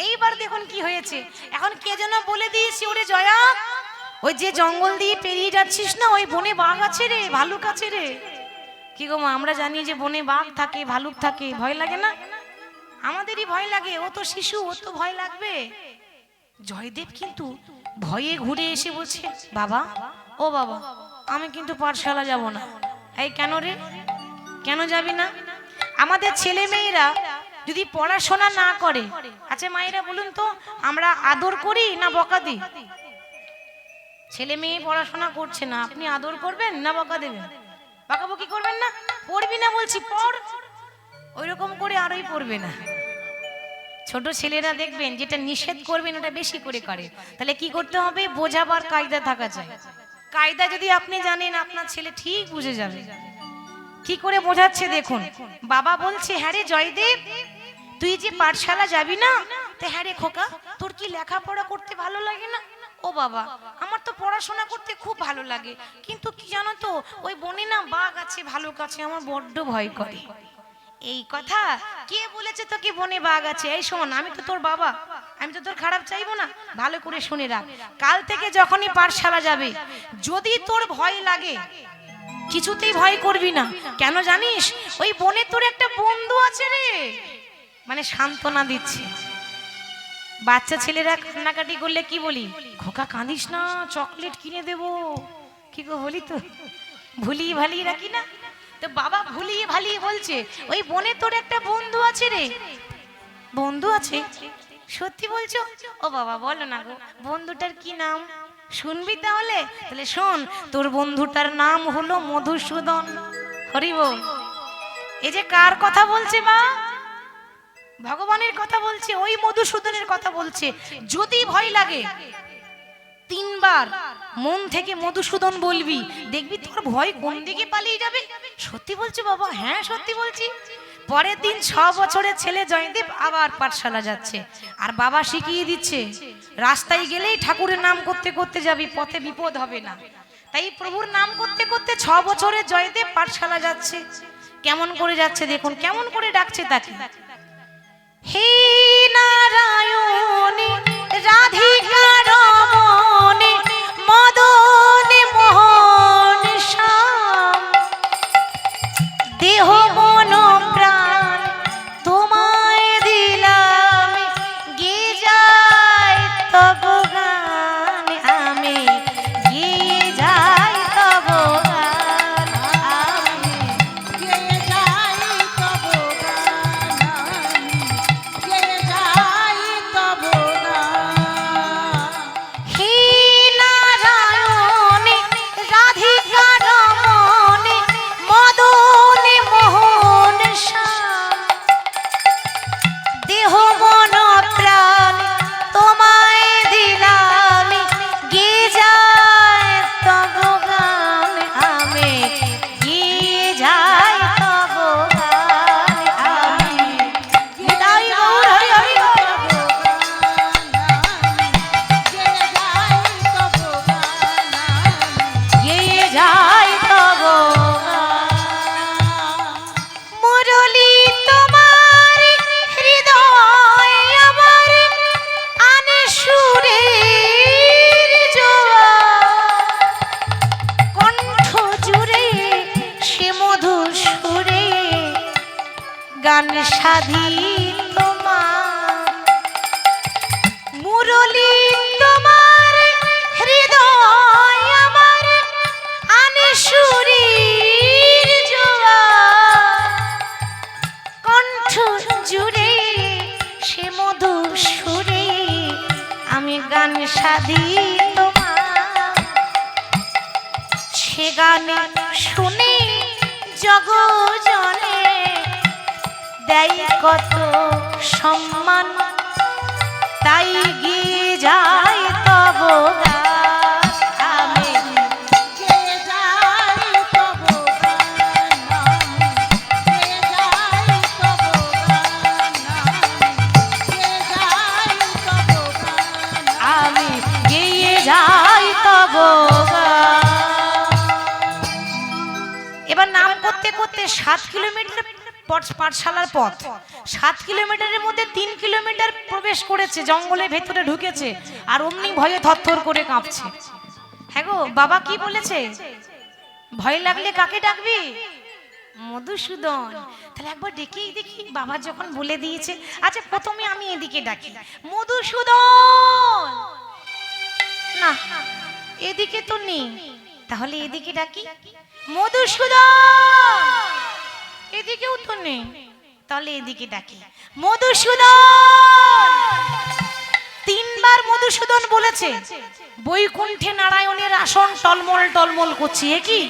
এইবার দেখুন কি হয়েছে এখন কে যেন বলে দিয়েছি ওরে জয়া ওই যে জঙ্গল দিয়ে পেরিয়ে যাচ্ছিস না ওই বনে বাঘ আছে রে ভালুক আছে রে কি গো মা আমরা জানি যে বনে বাঘ থাকে ভালুক থাকে ভয় লাগে না আমাদেরই ভয় লাগে ও তো শিশু ও তো ভয় লাগবে জয়দেব কিন্তু ভয়ে ঘুরে এসে বলছে বাবা ও বাবা আমি কিন্তু পাঠশালা যাব না এই কেন রে কেন যাবি না আমাদের ছেলে মেয়েরা যদি পড়াশোনা না করে আচ্ছা মায়েরা বলুন তো আমরা আদর করি না বকা দিই ছেলে মেয়ে পড়াশোনা করছে না আপনি আদর করবেন না বকা দেবেন বকাবকি করবেন না পড়বি না বলছি পড় ওইরকম করে আরই পড়বে না ছোট ছেলেরা দেখবেন যেটা নিষেধ করবেন ওটা বেশি করে করে তাহলে কি করতে হবে বোঝাবার কায়দা থাকা চাই কায়দা যদি আপনি জানেন আপনার ছেলে ঠিক বুঝে যাবে কি করে বোঝাচ্ছে দেখুন বাবা বলছে হ্যাঁ রে জয়দেব তুই যে পাঠশালা যাবি না তো হ্যাঁ রে খোকা তোর কি লেখাপড়া করতে ভালো লাগে না ও বাবা আমার তো পড়াশোনা করতে খুব ভালো লাগে কিন্তু কি জানো তো ওই বনে না বাঘ আছে ভালুক আছে আমার বড্ড ভয় করে এই কথা কে বলেছে তোকে বনে বাঘ আছে এই শোন আমি তো তোর বাবা আমি তো তোর খারাপ চাইবো না ভালো করে শুনে রাখ কাল থেকে যখনই পাঠশালা যাবে যদি তোর ভয় লাগে কিছুতেই ভয় করবি না কেন জানিস ওই বনে তোর একটা বন্ধু আছে রে মানে সান্ত্বনা দিচ্ছে বাচ্চা ছেলেরা কান্নাকাটি করলে কি বলি খোকা কাঁদিস না চকলেট কিনে দেব কি গো বলি তো ভুলিয়ে ভালিয়ে রাখি না তো বাবা ভুলিয়ে ভালিয়ে বলছে ওই বনে তোর একটা বন্ধু আছে রে বন্ধু আছে সত্যি বলছো ও বাবা বলো না গো বন্ধুটার কি নাম শুনবি তাহলে তাহলে শোন তোর বন্ধুটার নাম হলো মধুসূদন হরি বল এই যে কার কথা বলছে মা ভগবানের কথা বলছে ওই মধুসূদনের কথা বলছে যদি ভয় লাগে 3 বার মন থেকে মধুসূদন বলবি দেখবি তোর ভয় কোন দিকে পালিয়ে যাবে সত্যি বলছো বাবা হ্যাঁ সত্যি বলছি পরের দিন 6 বছরের ছেলে জয়দেব আবার পাঠশালা যাচ্ছে আর বাবা শিখিয়ে দিচ্ছে রাস্তায় গেলেই ঠাকুরের নাম করতে করতে যাবি পথে বিপদ হবে না তাই প্রভুর নাম করতে করতে 6 বছরের জয়দেব পাঠশালা যাচ্ছে কেমন করে যাচ্ছে দেখুন কেমন করে ডাকছে তাকে হে নারায়ণী রাধিকা রমণী মদনে মোহন শ্যাম দেহ মন প্রাণ তোমায় দিলাম গে যাই তব গান আমি গে যাই তব গান আমি কে যাই তব গান কে যাই তব গান সাধি তোমার মুরলী তোমার হৃদয় আমার আনে সুরীর জোয়ার কণ্ঠ জুড়ে সে মধু সুরে আমি গান সাধি তোমার সে গানে শুনে জগজনে দেয় কত সম্মান তাই গিয়ে যায় তব গান। আমি গেয়ে যাই তব গান, গেয়ে যাই তব গান, গেয়ে যাই তব গান। আমি গিয়ে যাই তব গান। এবার নাম করতে করতে 7 কিলোমিটার পাঠশালার পথ, 7 কিলোমিটারের মধ্যে 3 কিলোমিটার প্রবেশ করেছে, জঙ্গলের ভেতরে ঢুকেছে, আর অমনি ভয়ে থরথর করে কাঁপছে। হ্যাঁ গো, বাবা কি বলেছে? ভয় লাগলে কাকে ডাকবি? মধুসূদন। তাহলে একবার ডেকেই দেখি, বাবা যখন বলে দিয়েছে। আচ্ছা, প্রথমে আমি এদিকে ডাকি, মধুসূদন। না, এদিকে তো নেই, তাহলে এদিকে ডাকি, মধুসূদন। এদিকেও তো নেই, তাহলে এদিকে ডাকি, মধুসূদন। 3 বার মধুসূদন বলেছে। বৈকুণ্ঠে নারায়ণের আসন টলমল টলমল করছে। এ কি,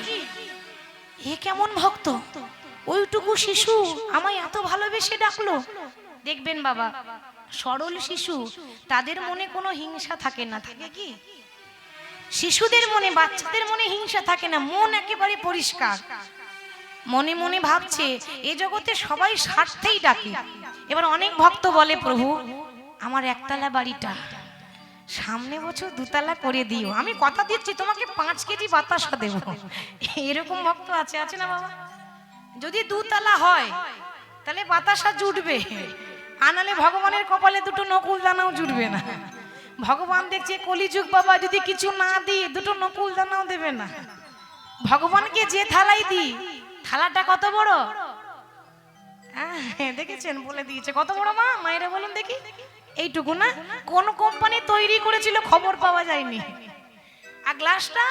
এ কেমন ভক্ত? ওইটুকু শিশু আমায় এত ভালোবেসে ডাকলো। দেখবেন বাবা, সরল শিশু, তাদের মনে কোনো হিংসা থাকে না। থাকে কি? শিশুদের মনে, বাচ্চাদের মনে হিংসা থাকে না, মন একেবারে পরিষ্কার। মনে মনে ভাবছে এ জগতে সবাই স্বার্থেই ডাকে। এবার অনেক ভক্ত বলে, প্রভু আমার একতলা বাড়িটা সামনে বছর 2 তলা করে দিও, আমি কথা দিচ্ছি তোমাকে 5 কেজি বাতাসা দেব। এরকম ভক্ত আছে, আছে না বাবা? যদি 2 তলা হয় তাহলে বাতাসা জুটবে, আনালে ভগবানের কপালে 2টো নকুল দানাও জুটবে না। ভগবান দেখছে কলিযুগ বাবা, যদি কিছু না দিই 2টো নকুল দানাও দেবে না। ভগবানকে যে থালাই দিই, থালাটা কত বড় দেখেছেন? বলে দিয়েছে কত বড়। মা, মায়েরা বলুন দেখি, এইটুকু না? কোন কোম্পানি তৈরি করেছিল খবর পাওয়া যায়নি। আর গ্লাসটা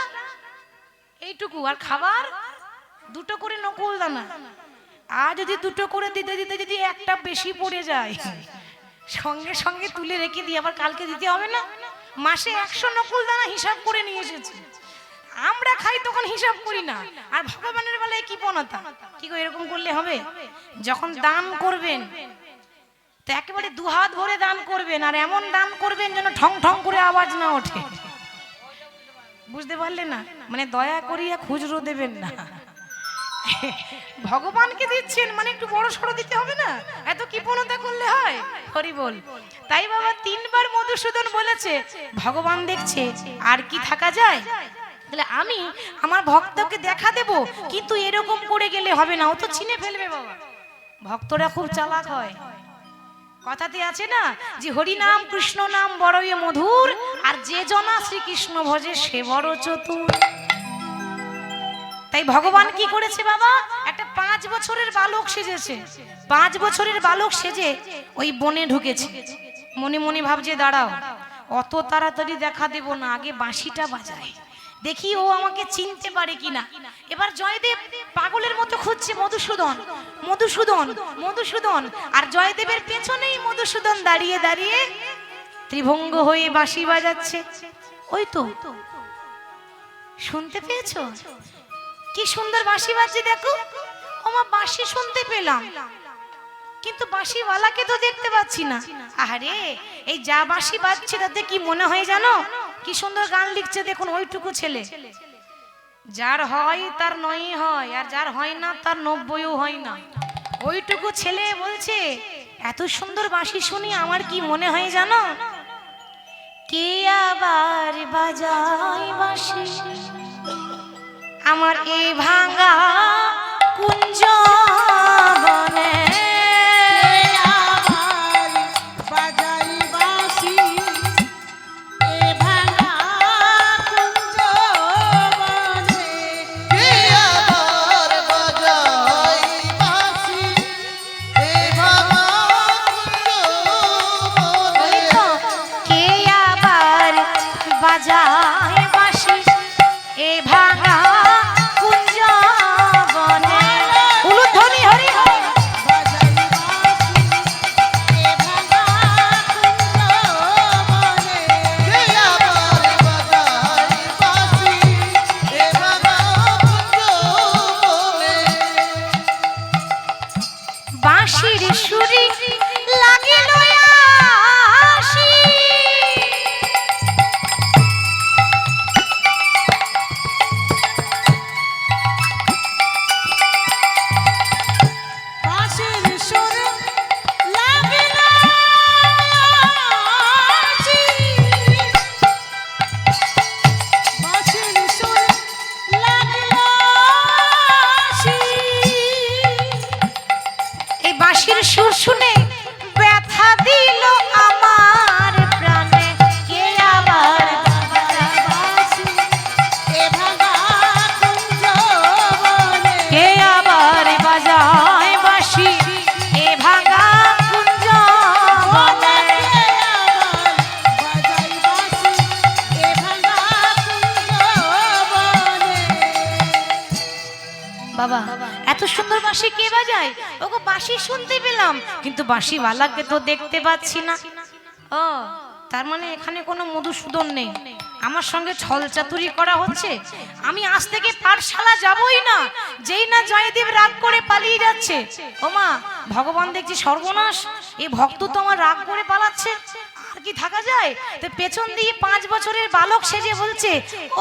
এইটুকু, আর খাবার 2টো করে নকুল দানা। আর যদি 2টো করে দিতে দিতে যদি একটা বেশি পড়ে যায়, সঙ্গে সঙ্গে তুলে রেখে দিই, আবার কালকে দিতে হবে না। মাসে 100 নকুল দানা হিসাব করে নিয়ে এসেছে। আমরা খাই তখন হিসাব করি না, আর ভগবানের বেলায় কি পনাতা। কি গো, এরকম করলে হবে? যখন দান করবেন তো একেবারে 2 হাত ভরে দান করবেন, আর এমন দান করবেন যেন ঠং ঠং করে আওয়াজ না ওঠে। বুঝতে পারলে না? মানে দয়া করিয়া খুচরো দেবেন না। ভগবানকে দিচ্ছেন মানে একটু বড় সড়ো দিতে হবে না? এত কৃপণতা করলে হয়? হরি বল। তাই বাবা 3 বার মধুসূদন বলেছে, ভগবান দেখছে আর কি থাকা যায়। তাহলে আমি আমার ভক্তকে দেখা দেব, কিন্তু এরকম করে গেলে হবে না, ও তো চিনে ফেলবে বাবা। ভক্তরা খুব চালাক হয়। কথাতে আছে না যে হরি নাম কৃষ্ণ নাম বড়ই মধুর, আর যে জনা শ্রীকৃষ্ণ ভজে সে বড় চতুর। তাই ভগবান কি করেছে বাবা? একটা 5 বছরের বালক সেজেছে। 5 বছরের বালক সেজে ওই বনে ঢুকেছে। মনে মনে ভাবছে, দাঁড়াও, অত তাড়াতাড়ি দেখা দেব না, আগে বাঁশিটা বাজায়, দেখি ও আমাকে চিনতে পারে কিনা। এবার জয়দেব পাগলের মতো খুঁজছে, মধুসূদন মধুসূদন মধুসূদন। আর জয়দেবের পেছনেই মধুসূদন দাঁড়িয়ে দাঁড়িয়ে ত্রিভঙ্গ হয়ে বাঁশি বাজাচ্ছে। ওই তো, শুনতে পেয়েছো? কি সুন্দর বাঁশি বাজছে, দেখো। ওমা, বাঁশি শুনতে পেলাম, কিন্তু বাঁশিওয়ালাকে তো দেখতে পাচ্ছি না। আরে, এই যা বাঁশি বাজছে তাতে কি মনে হয় জানো? কি সুন্দর গান লিখছে দেখুন ওইটুকু ছেলে। যার হয় তার 9 হয়, আর যার হয় না তার 90ও হয় না। ওইটুকু ছেলে বলছে, এত সুন্দর বাঁশি শুনি আমার কি মনে হয় জানো? কে আবার বাজায় বাঁশি আমার এই ভাঙা কুঞ্জ বনে। বাজাই বাঁশি, এ ভাঙা বাবা এত সুন্দর বাঁশি কে বাজায়? ওগো বাঁশি শুনতে পেলাম, কিন্তু বাঁশিওয়ালাকে তো দেখতে পাচ্ছি না। ও তার মানে এখানে কোনো মধুসূদন নেই, আমার সঙ্গে ছল চাতুরি করা হচ্ছে। আমি আজ থেকে পাঠশালা যাবই না, যেই না জয়দেব রাগ করে পালিয়ে যাচ্ছে। ও মা, ভগবান দেখছি সর্বনাশ, এই ভক্ত তো আমার রাগ করে পালাচ্ছে, আর কি থাকা যায়? তো পেছন দিয়ে 5 বছরের বালক সেজে বলছে,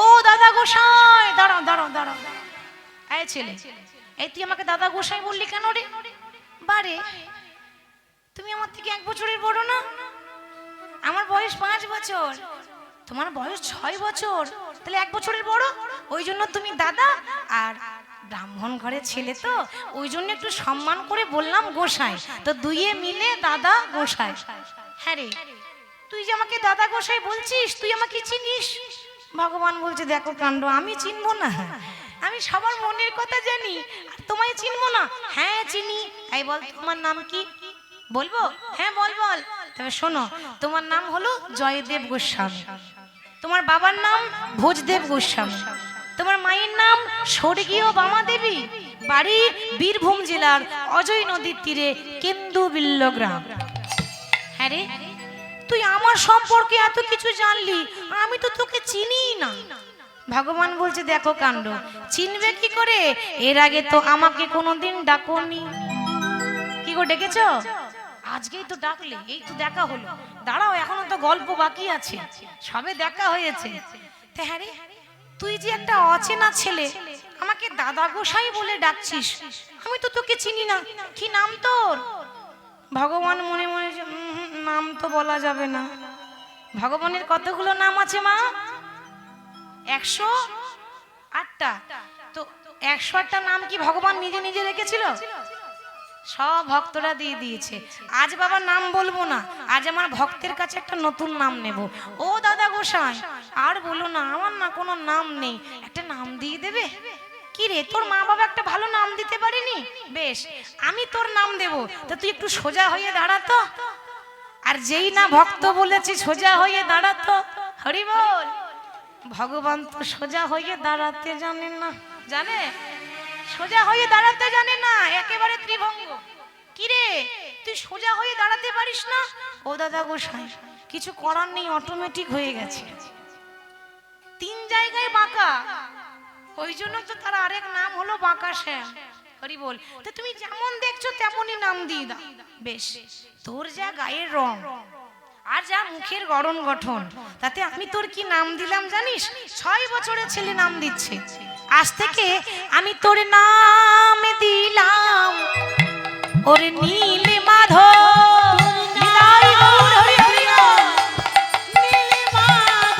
ও দাদা গোসাই, দাঁড়াও দাঁড়াও দাঁড়াও। এই ছেলে, এই তুই আমাকে দাদা গোসাই বললি কেন রে? বারে, তুমি আমার থেকে 1 বছরের বড় না? আমার বয়স 5 বছর, তোমার বয়স 6 বছর, তাহলে 1 বছরের বড়। ওই জন্য তুমি দাদা, আর ব্রাহ্মণ ঘরের ছেলে তো ওই জন্য একটু সম্মান করে বললাম গোসাই, তো দুইয়ে মিলে দাদা গোসাই। হ্যাঁ রে, তুই যে আমাকে দাদা গোসাই বলছিস, তুই আমাকে চিনিস? ভগবান বলছে, দেখো কাণ্ড, আমি চিনবো না? আমি সবার মনের কথা জানি, আর তোমায় চিনবো না? হ্যাঁ চিনি। এই বল, তোমার নাম কি? বলবো? হ্যাঁ বল বল। তবে শোনো, তোমার নাম হলো জয়দেব গোস্বামী, তোমার বাবার নাম ভোজদেব গোস্বামী, তোমার মায়ের নাম স্বর্গীয় বামা দেবী, বাড়ি বীরভূম জেলার অজয় নদীর তীরে কেন্দুবিল্ল গ্রাম। হ্যাঁ রে, তুই আমার সম্পর্কে এত কিছু জানলি, আমি তো তোকে চিনিই না। ভগবান বলছে, দেখো কাণ্ড, চিনবে কি করে? এর আগে তো আমাকে কোনোদিন ডাকোনি। কি গো, ডেকেছো? আজকেই তো ডাকলে, এই তো দেখা হলো। দাঁড়াও, এখনো তো গল্প বাকি আছে, সবে দেখা হয়েছে। হ্যাঁ রে, তুই যে একটা অচেনা ছেলে, আমাকে দাদা গোসাই বলে ডাকছিস, আমি তো তোকে চিনি না। কি নাম তোর? ভগবান মনে মনে, নাম তো বলা যাবে না। ভগবানের কতগুলো নাম আছে মা? 108টা। তো 108টা নাম কি ভগবান নিজে নিজে রেখেছিল? সব ভক্তরা দিয়ে দিয়েছে। আজ বাবা নাম বলবো না, আজ আমার ভক্তের কাছে একটা নতুন নাম নেব। ও দাদা গোসাই, আর বলো না, আমার না কোনো নাম নেই, একটা নাম দিয়ে দেবে? কি রে, তোর মা বাবা একটা ভালো নাম দিতে পারেনি? বেশ, আমি তোর নাম দেব, তো তুই একটু সোজা হয়ে দাঁড়াতো। আর যেই না ভক্ত বলেছি সোজা হয়ে দাঁড়াতো, হরি বল। ভগবান তো সোজা হয়ে দাঁড়াতে জানে না, জানে? সোজা হয়ে দাঁড়াতে জানে না, একেবারে ত্রিভঙ্গ। কি রে, তুই সোজা হয়ে দাঁড়াতে পারিস না? ও দাদা গোসাই, কিছু করার নেই, অটোমেটিক হয়ে গেছে। 3 জায়গায় বাঁকা, ওই জন্য তো তার আরেক নাম হলো বাঁকা শ্যাম। হরি বল। তো তুমি যেমন দেখছো তেমনই নাম দিয়ে দাও। বেশ, তোর যা গায়ের রং আর যা মুখের গড়ন গঠন, তাতে আমি তোর কি নাম দিলাম জানিস? 6 বছরের ছেলে নাম দিচ্ছে। আজ থেকে আমি তোর নাম দিলাম ওরে নীল মাধব। নিতাই গৌর হরি হরি বল। নীল মাধব,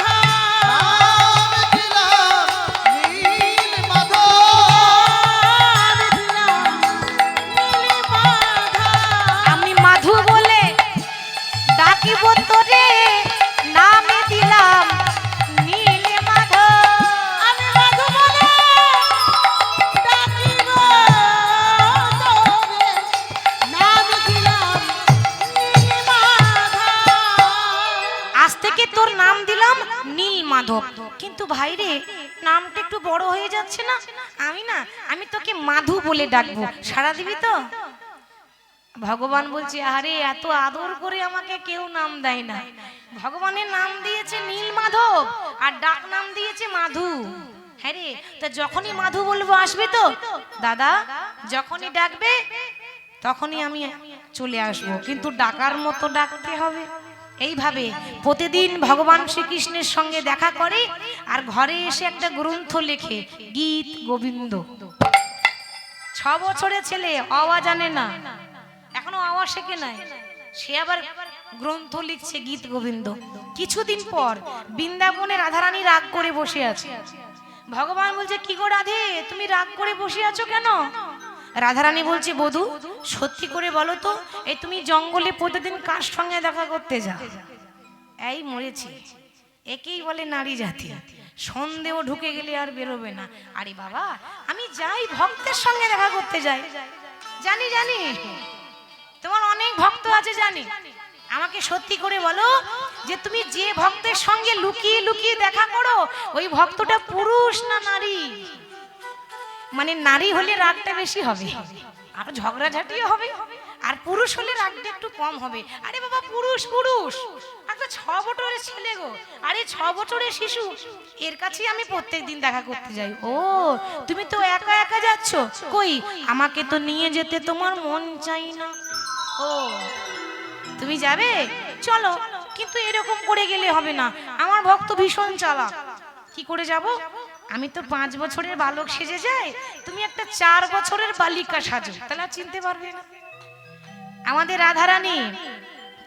নাম দিলাম নীল মাধব। নীল মাধব, আমি মাধু বলে ডাকিব তোরে, নাম দিলাম নীল মাধব। আমি মাধব বলে ডাকিব তোরে, নাম দিলাম নীল মাধব। আজ থেকে তোর নাম দিলাম নীল মাধব। কিন্তু ভাই রে, নামটা একটু বড় হয়ে যাচ্ছে না? আমি তোকে মাধু বলে ডাকবো, সাড়া দিবি তো? ভগবান বলছে, আরে এত আদর করে আমাকে কেউ নাম দেয় না। ভগবানের নাম দিয়েছে নীল মাধব, আর ডাক নাম দিয়েছে মাধু। হ্যাঁ রে, তা যখনই মাধু বলবো আসবে তো? দাদা যখনই ডাকবে তখনই আমি চলে আসবো, কিন্তু ডাকার মতো ডাকতে হবে। এইভাবে প্রতিদিন ভগবান শ্রীকৃষ্ণের সঙ্গে দেখা করে, আর ঘরে এসে একটা গ্রন্থ লেখে, গীত গোবিন্দ। 6 বছরের ছেলে, আওয়াজ জানে না, এখনো আওয়াজ শেখে নাই, সে আবার গ্রন্থ লিখছে গীত গোবিন্দ। কিছুদিন পর বৃন্দাবনে রাধারানী রাগ করে বসে আছে। ভগবান বলছে, কি গো রাধে, তুমি রাগ করে বসে আছো কেন? রাধারানী বলছে, বধূ সত্যি করে বলো তো, এই তুমি জঙ্গলে প্রতিদিন কার সঙ্গে দেখা করতে যাও? এই মরেছি, একেই বলে নারী জাতি, সন্দেহ ঢুকে গেলে আর বেরোবে না। আরে বাবা, আমি যাই ভক্তের সঙ্গে দেখা করতে যাই। জানি জানি তোমার অনেক ভক্ত আছে, জানি। আমাকে সত্যি করে বলো, যে তুমি যে ভক্তের সঙ্গে লুকিয়ে লুকিয়ে দেখা করো, ওই ভক্তটা পুরুষ না নারী? মানে নারী হলে রাগটা বেশি হবে, আর ঝগড়াঝাটিও হবে, আর পুরুষ হলে রাগটা একটু কম হবে। আরে বাবা, পুরুষ পুরুষ, একটা 6 বছরের ছেলে গো, আরে 6 বছরের শিশু, এর কাছেই আমি প্রত্যেকদিন দেখা করতে যাই। ও, তুমি তো একা একা যাচ্ছ, কই আমাকে তো নিয়ে যেতে তোমার মন চাই না। ও, তুমি যাবে, চলো, কিন্তু এরকম করে গেলে হবে না, আমার ভক্ত ভীষণ চালাক। কি করে যাব? আমি তো 5 বছরের বালক সেজে যাই, তুমি একটা 4 বছরের বালিকা সাজো, তাহলে আর চিনতে পারবে না। আমাদের রাধারানী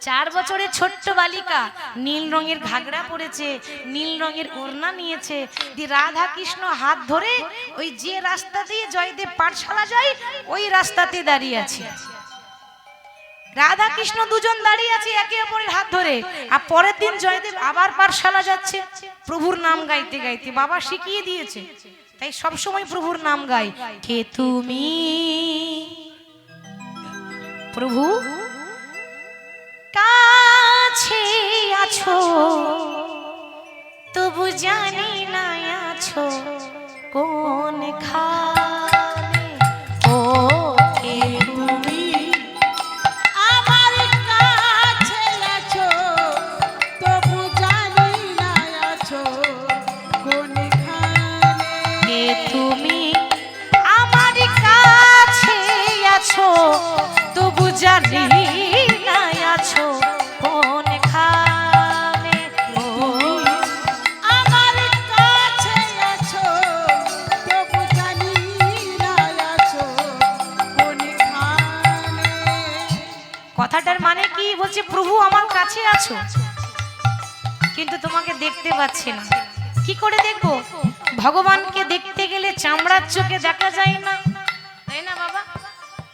4 বছরের ছোট্ট বালিকা, নীল রঙের ঘাগড়া পরেছে, নীল রঙের ওড়না নিয়েছে, দিয়ে রাধা কৃষ্ণ হাত ধরে ওই যে রাস্তা দিয়ে জয়দেব পাঠশালা যায় ওই রাস্তাতে দাঁড়িয়ে আছে। রাধা কৃষ্ণ দুজন দাঁড়িয়ে আছে একে অপরের হাত ধরে, আর পরের দিন জয়দেব আবার পাঠশালা যাচ্ছে প্রভুর নাম গাইতে গাইতে, বাবা শিখিয়ে দিয়েছে, তাই সব সময় প্রভুর নাম গাই। কে তুমি প্রভু, কাছে আছো তবু জানি না আছো কোন খানে। ও কে তুমি, আমার কাছে আছো তবু জানি না আছো কোনখানে। কে তুমি, আমার কাছে আছো তবু জানি না আছো কোন খানে। ও আমার কাছে আছো তবু জানি না আছো কোনখানে। কথাটার মানে কি? বলছে প্রভু আমার কাছে আছো, কিন্তু তোমাকে দেখতে পাচ্ছি না। কি করে দেখবো? ভগবানকে দেখতে গেলে চামড়ার চোখে দেখা যায় না, তাই না বাবা?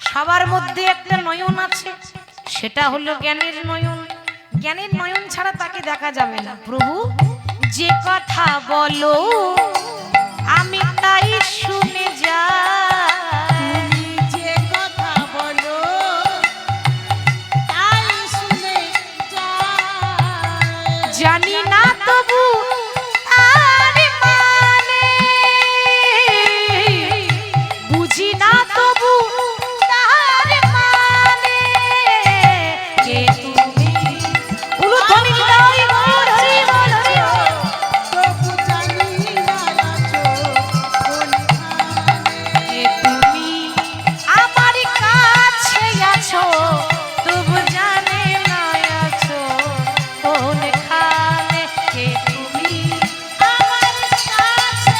সবার মধ্যে একটা নয়ন আছে, সেটা হলো জ্ঞানের নয়ন। জ্ঞানের নয়ন ছাড়া তাকে দেখা যাবে না। প্রভু যে কথা বলো আমি তাই শুনে যাই, তুমি যে কথা বলো তাই শুনে যাই। জানি না তবু তার মানে, বুঝি না তবু তার মানে। কে তুমি, উলুধ্বনি দাও গৌর হরি বল হরি বল। তবু জানি না আছো কোনখানে। কে তুমি, আমার কাছে আছো তবু জানে না আছো কোনখানে। কে তুমি, আমার কাছে আছো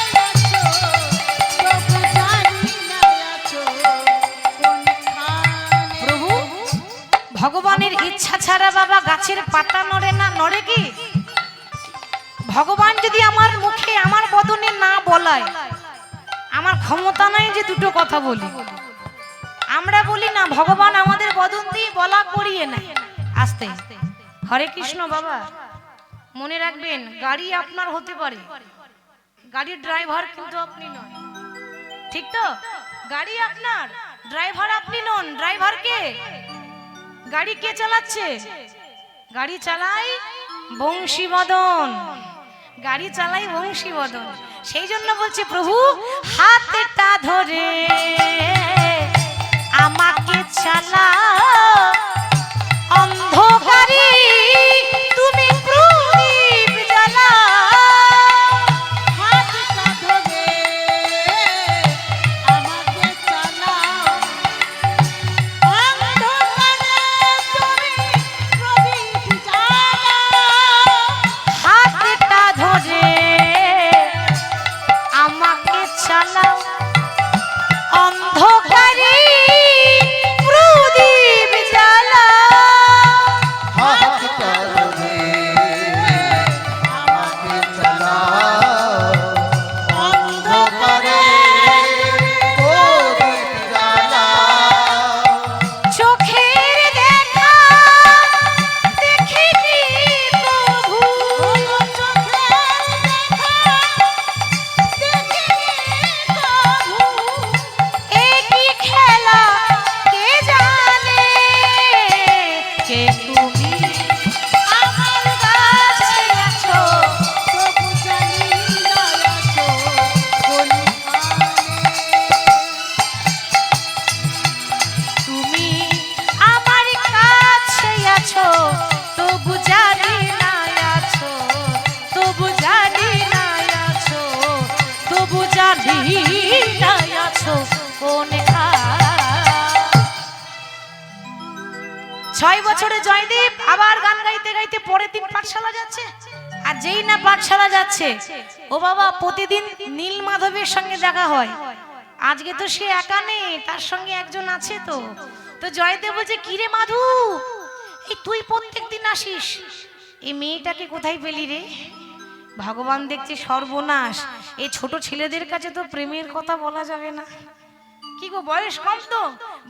তবু জানি না আছো কোনখানে। প্রভু ভগবানের ইচ্ছা ছাড়া বাবা গাছের পাতা নড়ে না, নড়ে কি? ভগবান যদি আমার মুখে আমার বদনে না বলায়, আমার ক্ষমতা নাই যে দুটো কথা বলি। আমরা বলি না, ভগবান আমাদের বদন দিয়ে বলা করিয়ে না। আস্তে হরে কৃষ্ণ বাবা, মনে রাখবেন গাড়ি আপনার হতে পারে, গাড়ির ড্রাইভার কিন্তু আপনি নন, ঠিক তো? গাড়ি আপনার, ড্রাইভার আপনি নন। ড্রাইভার কে? গাড়ি কে চালাচ্ছে? গাড়ি চালাই বংশীবদন, গাড়ি চালাই বংশীবদন। সেই জন্য বলছে প্রভু হাতটা ধরে আমাকে চালাও, অন্ধকারে তুমি প্রদীপ জ্বালাও। হাতটা ধরে আমাকে চালাও, অন্ধকারে তুমি প্রদীপ জ্বালাও। হাতটা ধরে আমাকে চালাও, অন্ধকারে প্রদীপ জ্বালাও। হাতটা ধরে আমাকে চালাও, অন্ধকারে প্রদীপ জ্বালাও। চোখের দেখা দেখিনি প্রভু, চোখের দেখা দেখিনি জালিয়া আছো কোনে 6 বছরে জয়দেব আবার গান গাইতে গাইতে পরের দিন পাঠশালা যাচ্ছে। আর যেই না পাঠশালা যাচ্ছে, ও বাবা প্রতিদিন নীল মাধবের সঙ্গে দেখা হয়। আজকে তো সে একা নেই, তার সঙ্গে একজন আছে। তো জয়দেব বলছে, কিরে মাধু, এই তুই প্রত্যেকদিন আসিস, এই মেয়েটাকে কোথায় পেলি রে? ভগবান দেখছে সর্বনাশ, এই ছোট ছেলেদের কাছে তো প্রেমের কথা বলা যাবে না। কি গো, বয়স কম তো,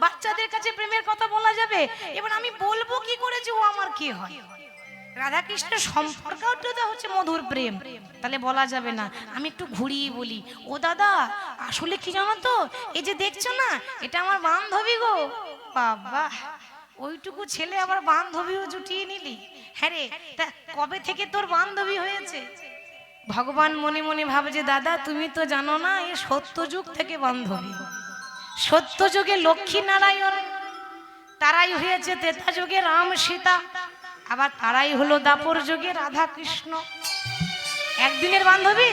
বাচ্চাদের কাছে প্রেমের কথা বলা যাবে? এবার আমি বলবো কি করে যে ও আমার কি হয়? রাধা কৃষ্ণের সম্পর্কটা হচ্ছে মধুর প্রেম, তাহলে বলা যাবে না। আমি একটু ঘুরিয়ে বলি, ও দাদা আসলে কি জানো তো, এই যে দেখছো না, এটা আমার বান্ধবী গো। বাবা, ওইটুকু ছেলে আবার বান্ধবীও জুটিয়ে নিলি? হ্যাঁ রে, তা কবে থেকে তোর বান্ধবী হয়েছে? ভগবান মনে মনে ভাবে যে দাদা তুমি তো জানো না, এ সত্যযুগ থেকে বান্ধবী। সত্যযুগে লক্ষ্মী নারায়ণ, তারাই হয়েছে ত্রেতা যুগে রাম সীতা, আবার তারাই হলো দাপর যুগে রাধা কৃষ্ণ। একদিনের বান্ধবী,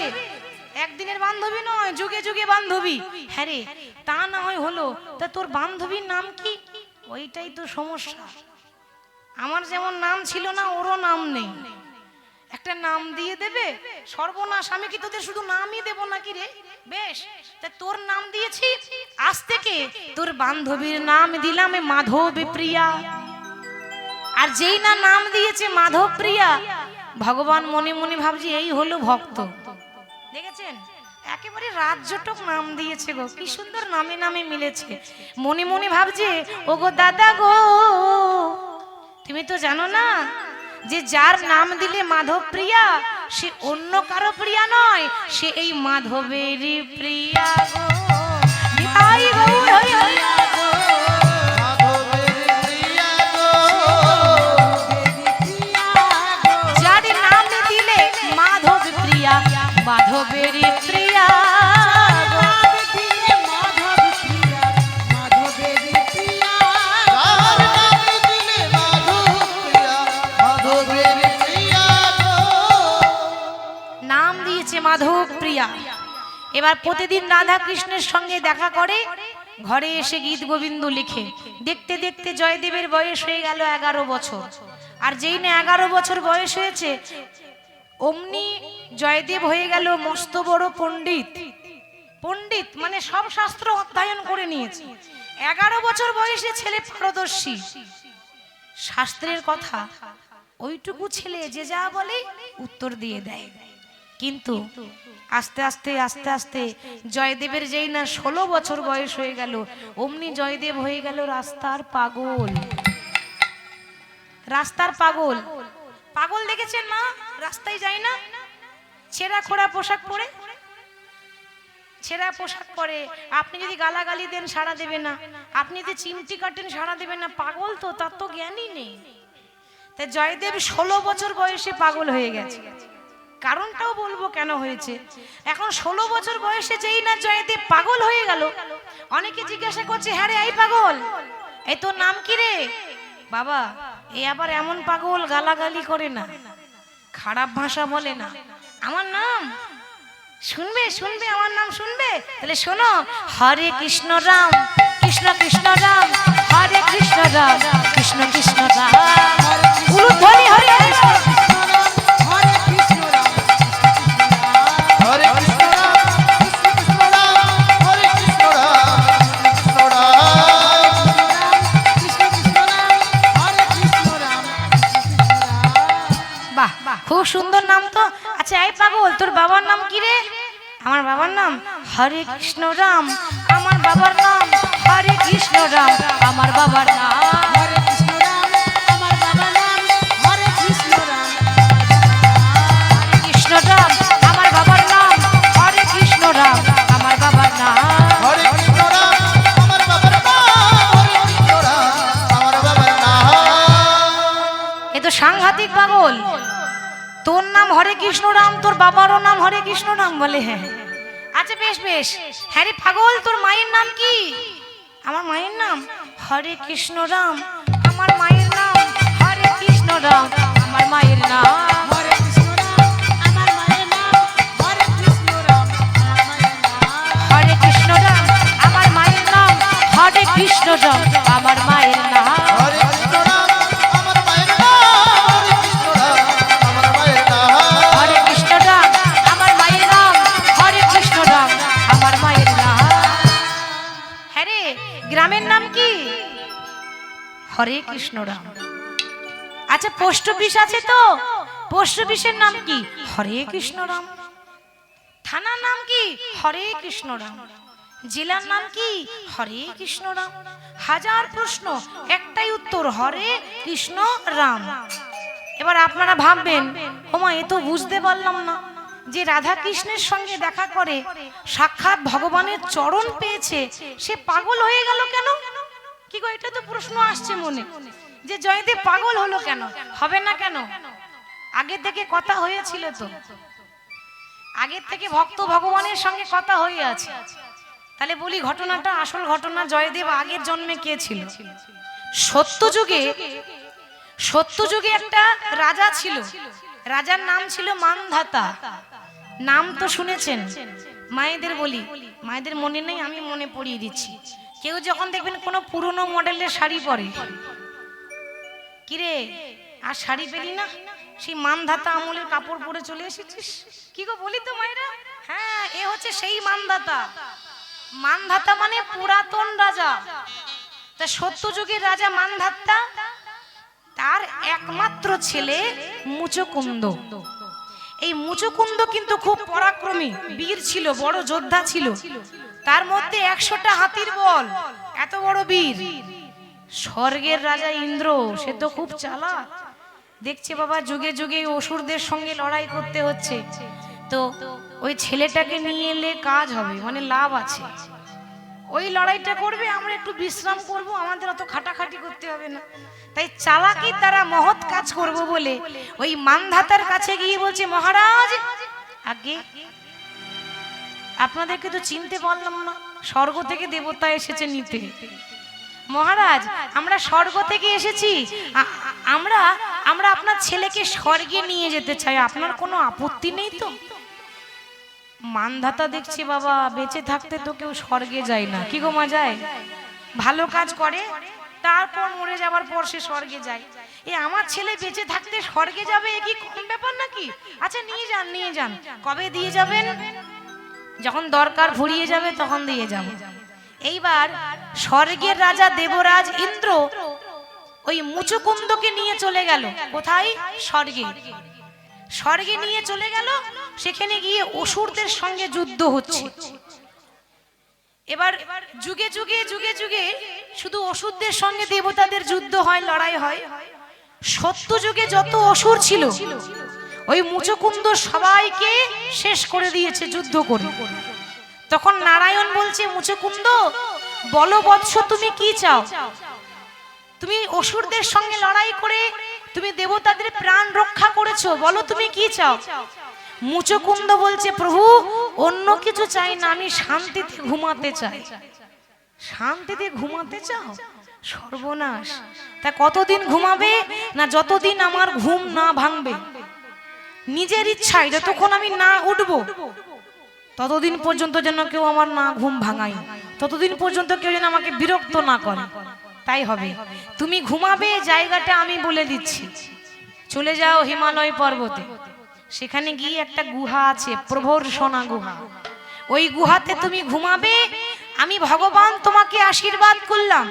একদিনের বান্ধবী নয়, যুগে যুগে বান্ধবী। হ্যাঁ রে, তা না হয় হলো, তা তোর বান্ধবীর নাম কি? ওইটাই তো সমস্যা। আমার যেমন নাম ছিল না, ওরও নাম নেই। একটা নাম দিয়ে দেবে, সর্বনাশ। আমি কি তোদের শুধু নামই দেবো নাকি রে? বেশ, তা তোর নাম দিয়েছি, আজ থেকে তোর বান্ধবীর নাম দিলাম মাধবী প্রিয়া। আর যেই না নাম দিয়েছে মাধব প্রিয়া, ভগবান মনে মনে ভাবছে এই হলো ভক্ত। দেখেছেন, একেবারে রাজ্যটক নাম দিয়েছে গো, কি সুন্দর নামে নামে মিলেছে। মনে মনে ভাবছে, ও গো দাদা গো, তুমি তো জানো না যে যার নাম দিলে মাধব প্রিয়া, সে অন্য কারো প্রিয়া নয়, সে এই মাধবেরই প্রিয়া গো। নিতাই গৌর হরি হরি। যার নাম দিলে মাধব প্রিয়া, মাধবেরই প্রিয়া। মাধব প্রিয়া। এবার প্রতিদিন রাধা কৃষ্ণের সঙ্গে দেখা করে, ঘরে এসে গীত গোবিন্দ লিখে। দেখতে দেখতে জয়দেবের বয়স হয়ে গেল 11 বছর। আর যেই না 11 বছর বয়স হয়েছে, অমনি জয়দেব হয়ে গেল মস্ত বড় পণ্ডিত। পণ্ডিত মানে সব শাস্ত্র অধ্যয়ন করে নিয়েছে। 11 বছর বয়সে ছেলে পারদর্শী, শাস্ত্রের কথা ওইটুকু ছেলে যে যা বলে উত্তর দিয়ে দেয়। কিন্তু আস্তে আস্তে আস্তে আস্তে জয়দেবের যেই না 16 বছর বয়স হয়ে গেল, অমনি জয়দেব হয়ে গেল রাস্তার পাগল। রাস্তার পাগল। পাগল দেখেছেন মা? রাস্তায় যায় না, ছেঁড়া খোড়া পোশাক পরে, ছেঁড়া পোশাক পরে। আপনি যদি গালাগালি দেন সাড়া দেবে না, আপনি যদি চিমটি কাটেন সাড়া দেবে না। পাগল তো, তার তো জ্ঞানই নেই। তাই জয়দেব 16 বছর বয়সে পাগল হয়ে গেছে। কারণটাও বলবো কেন হয়েছে। এখন 16 বছর বয়সে যেই না জয়দেব পাগল হয়ে গেল, অনেকে জিজ্ঞাসা করছে, হ্যাঁ রে এই পাগল, এই তোর নাম কি রে? বাবা, এ আবার এমন পাগল গালাগালি করে না, খারাপ ভাষা বলে না। আমার নাম শুনবে, শুনবে, আমার নাম শুনবে? তাহলে শোনো, হরে কৃষ্ণ রাম কৃষ্ণ কৃষ্ণ রাম, হরে কৃষ্ণ রাম কৃষ্ণ কৃষ্ণ রাম, উলুধ্বনি হরে কৃষ্ণ। খুব সুন্দর নাম তো। আচ্ছা এই পাগল, তোর বাবার নাম কি রে? আমার বাবার নাম হরে কৃষ্ণ রাম, আমার বাবার নাম হরে কৃষ্ণ রাম, আমার বাবার নাম হরে কৃষ্ণ রাম, আমার বাবার নাম হরে কৃষ্ণ রাম, হরে কৃষ্ণ রাম, আমার বাবার নাম হরে কৃষ্ণ রাম, আমার বাবার নাম হরে কৃষ্ণ রাম, আমার বাবার নাম হরে কৃষ্ণ রাম, আমার বাবার নাম। এ তো সাংঘাতিক পাগল। তোর নাম হরে কৃষ্ণ রাম, তোর বাবারও নাম হরে কৃষ্ণ রাম বলে? হ্যাঁ। আচ্ছা বেশ বেশ, হ্যাঁ রে পাগল, তোর মায়ের নাম কি? আমার মায়ের নাম হরে কৃষ্ণ রাম, আমার মায়ের নাম হরে কৃষ্ণ রাম, আমার মায়ের নাম হরে কৃষ্ণ রাম, আমার মায়ের নাম হরে কৃষ্ণ রাম, আমার মায়ের নাম কৃষ্ণ রাম আমার মায়ের নাম, হরে কৃষ্ণ রাম আমার মায়ের নাম, হরে কৃষ্ণ রাম আমার মায়ের নাম। হরে কৃষ্ণ রাম আমার মায়ের নাম। হ্যাঁ রে, গ্রামের নাম কি? হরে কৃষ্ণ রাম। আচ্ছা, পোস্ট অফিস আছে তো, পোস্ট অফিসের নাম কি? হরে কৃষ্ণ রাম। থানার নাম কি? হরে কৃষ্ণ রাম। জেলার নাম কি? হরে কৃষ্ণ রাম। হাজার প্রশ্ন, একটাই উত্তর, হরে কৃষ্ণ রাম। এবার আপনারা ভাববেন, ওমা এ তো বুঝতে পারলাম না, যে রাধা কৃষ্ণের সঙ্গে দেখা করে সাক্ষাৎ ভগবানের চরণ পেয়েছে, সে পাগল হয়ে গেল কেন? কি গো, এটা তো প্রশ্ন আসছে মনে, যে জয়দেব পাগল হলো কেন? হবে না কেন? আগে থেকে কথা হয়েছিল তো, আগের থেকে ভক্ত ভগবানের সঙ্গে কথা হয়ে আছে। তাহলে বলি ঘটনাটা, আসল ঘটনা, জয়দেব আগের জন্মে কে ছিল? সত্যযুগে একটা রাজা ছিল, রাজার নাম ছিল মানধাতা। নাম তো শুনেছেন, মায়েদের বলি, মায়েদের মনে নেই, আমি মনে পড়িয়ে দিচ্ছি। কেউ যখন দেখবেন কোনো পুরনো মডেলের শাড়ি পরে, কিরে আর শাড়ি পেলি না, সেই মানধাতা আমলের কাপড় পরে চলে এসেছিস, কি গো বলি তো মায়েরা? হ্যাঁ, এ হচ্ছে সেই মানধাতা। মানধাতা মানে পুরাতন রাজা। তা সত্যযুগের রাজা মানধাতা, তার একমাত্র ছেলে মুচকুন্দ। এই মুচকুন্দ কিন্তু খুব পরাক্রমী বীর ছিল, বড় যোদ্ধা ছিল। তার মধ্যে 100টা হাতির বল, এত বড় বীর। স্বর্গের রাজা ইন্দ্র, সে তো খুব চালাক, দেখছে বাবা যুগে যুগে অসুরদের সঙ্গে লড়াই করতে হচ্ছে, তো ওই ছেলেটাকে নিয়ে এলে কাজ হবে, মানে লাভ আছে। ওই লড়াইটা করবে, আমরা একটু বিশ্রাম করব, আমাদের অত খাটাখাটি করতে হবে না। তাই চালাকি তারা মহৎ কাজ করব বলে ওই মানধাতার কাছে গিয়ে বলছে, মহারাজ, আগে আপনাদেরকে তো চিনতে পারলাম না, স্বর্গ থেকে দেবতা এসেছে নিতে। মহারাজ, আমরা স্বর্গ থেকে এসেছি, আমরা আমরা আপনার ছেলেকে স্বর্গে নিয়ে যেতে চাই, আপনার কোনো আপত্তি নেই তো? মানধাতা দেখছি বাবা বেঁচে থাকতে তো কেউ স্বর্গে যায় না, কি গো মা যায়? ভালো কাজ করে, তারপর মরে যাবার পর সে স্বর্গে যায়। এ আমার ছেলে বেঁচে থাকতে স্বর্গে যাবে, এ কি কম ব্যাপার নাকি? আচ্ছা নিয়ে যান, নিয়ে যান। কবে দিয়ে যাবেন? যখন দরকার ফুরিয়ে যাবে তখন দিয়ে যাব। এইবার স্বর্গের রাজা দেবরাজ ইন্দ্র ওই মুচকুন্দকে নিয়ে চলে গেল। কোথায়? স্বর্গে। স্বর্গে নিয়ে চলে গেল, সেখানে গিয়ে অসুরদের সঙ্গে যুদ্ধ হচ্ছে। এবার যুগে যুগে যুগে যুগে শুধু অসুরদের সঙ্গে দেবতাদের যুদ্ধ হয়, লড়াই হয়। সত্য যুগে যত অসুর ছিল ওই মুচকুন্দ সবাইকে শেষ করে দিয়েছে যুদ্ধ করে। তখন নারায়ণ বলছে, মুচকুন্দ বলো বৎস, তুমি কি চাও? তুমি অসুরদের সঙ্গে লড়াই করে তুমি দেবতাদের প্রাণ রক্ষা করেছো, বলো তুমি কি চাও? মুচকুন্দ বলছে, প্রভু অন্য কিছু চাই না, আমি শান্তিতে ঘুমাতে চাই। শান্তিতে ঘুমাতে চাও? সর্বনাশ! তা কতদিন ঘুমাবে? না যতদিন আমার ঘুম না ভাঙবে। নিজের ইচ্ছায় যতক্ষণ আমি না উঠবো ততদিন পর্যন্ত যেন কেউ আমার না ঘুম ভাঙায়, ততদিন পর্যন্ত কেউ যেন আমাকে বিরক্ত না করে। তাই হবে, তুমি ঘুমাবে জায়গাটা আমি বলে দিচ্ছি। চলে যাও হিমালয় পর্বতে, সেখানে গিয়ে একটা গুহা আছে, প্রভর্ষণা গুহা। ওই গুহাতে তুমি ঘুমাবে, আমি ভগবান তোমাকে আশীর্বাদ করলাম,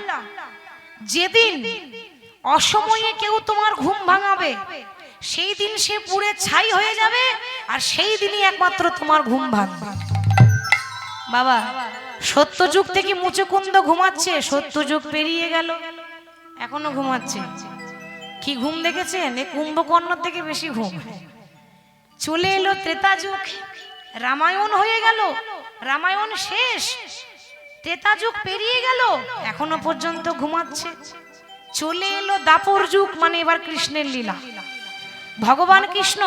যেদিন অসময়ে কেউ তোমার ঘুম ভাঙাবে সেই দিন সে পুড়ে ছাই হয়ে যাবে, আর সেই দিনই একমাত্র তোমার ঘুম ভাঙবে। বাবা, সত্যযুগ থেকে মুচকুন্দ ঘুমাচ্ছে, সত্যযুগ পেরিয়ে গেল, এখনো ঘুমাচ্ছে। কি ঘুম দেখেছেন? এ কুম্ভকর্ণ থেকে বেশি ঘুম। চলে এলো ত্রেতা যুগ, রামায়ণ হয়ে গেল, রামায়ণ শেষ, ত্রেতা যুগ পেরিয়ে গেল, এখনো পর্যন্ত ঘুমাচ্ছে। চলে এলো দাপর যুগ, মানে এবার কৃষ্ণের লীলা। ভগবান কৃষ্ণ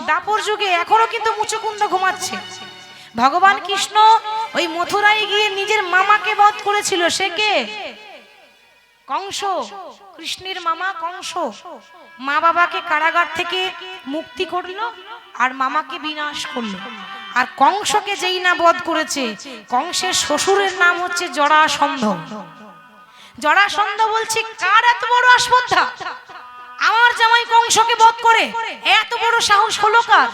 দাপর যুগে এখনো কিন্তু মুচকুন্দ ঘুমাচ্ছে। ভগবান কৃষ্ণ ওই মথুরায় গিয়ে নিজের মামাকে বধ করেছিল। সে কে? কংস, কৃষ্ণের মামা কংস। মা বাবাকে কারাগার থেকে মুক্তি করলো আর মামাকে বিনাশ করলো। আর কংসকে যেই না বধ করেছে, কংসের শ্বশুরের নাম হচ্ছে জরাসন্ধ। জরাসন্ধ বলছে কার এত বড় আসপদ্ধা, আমার জামাই কংসকে বধ করে এত বড় সাহস হলো কার?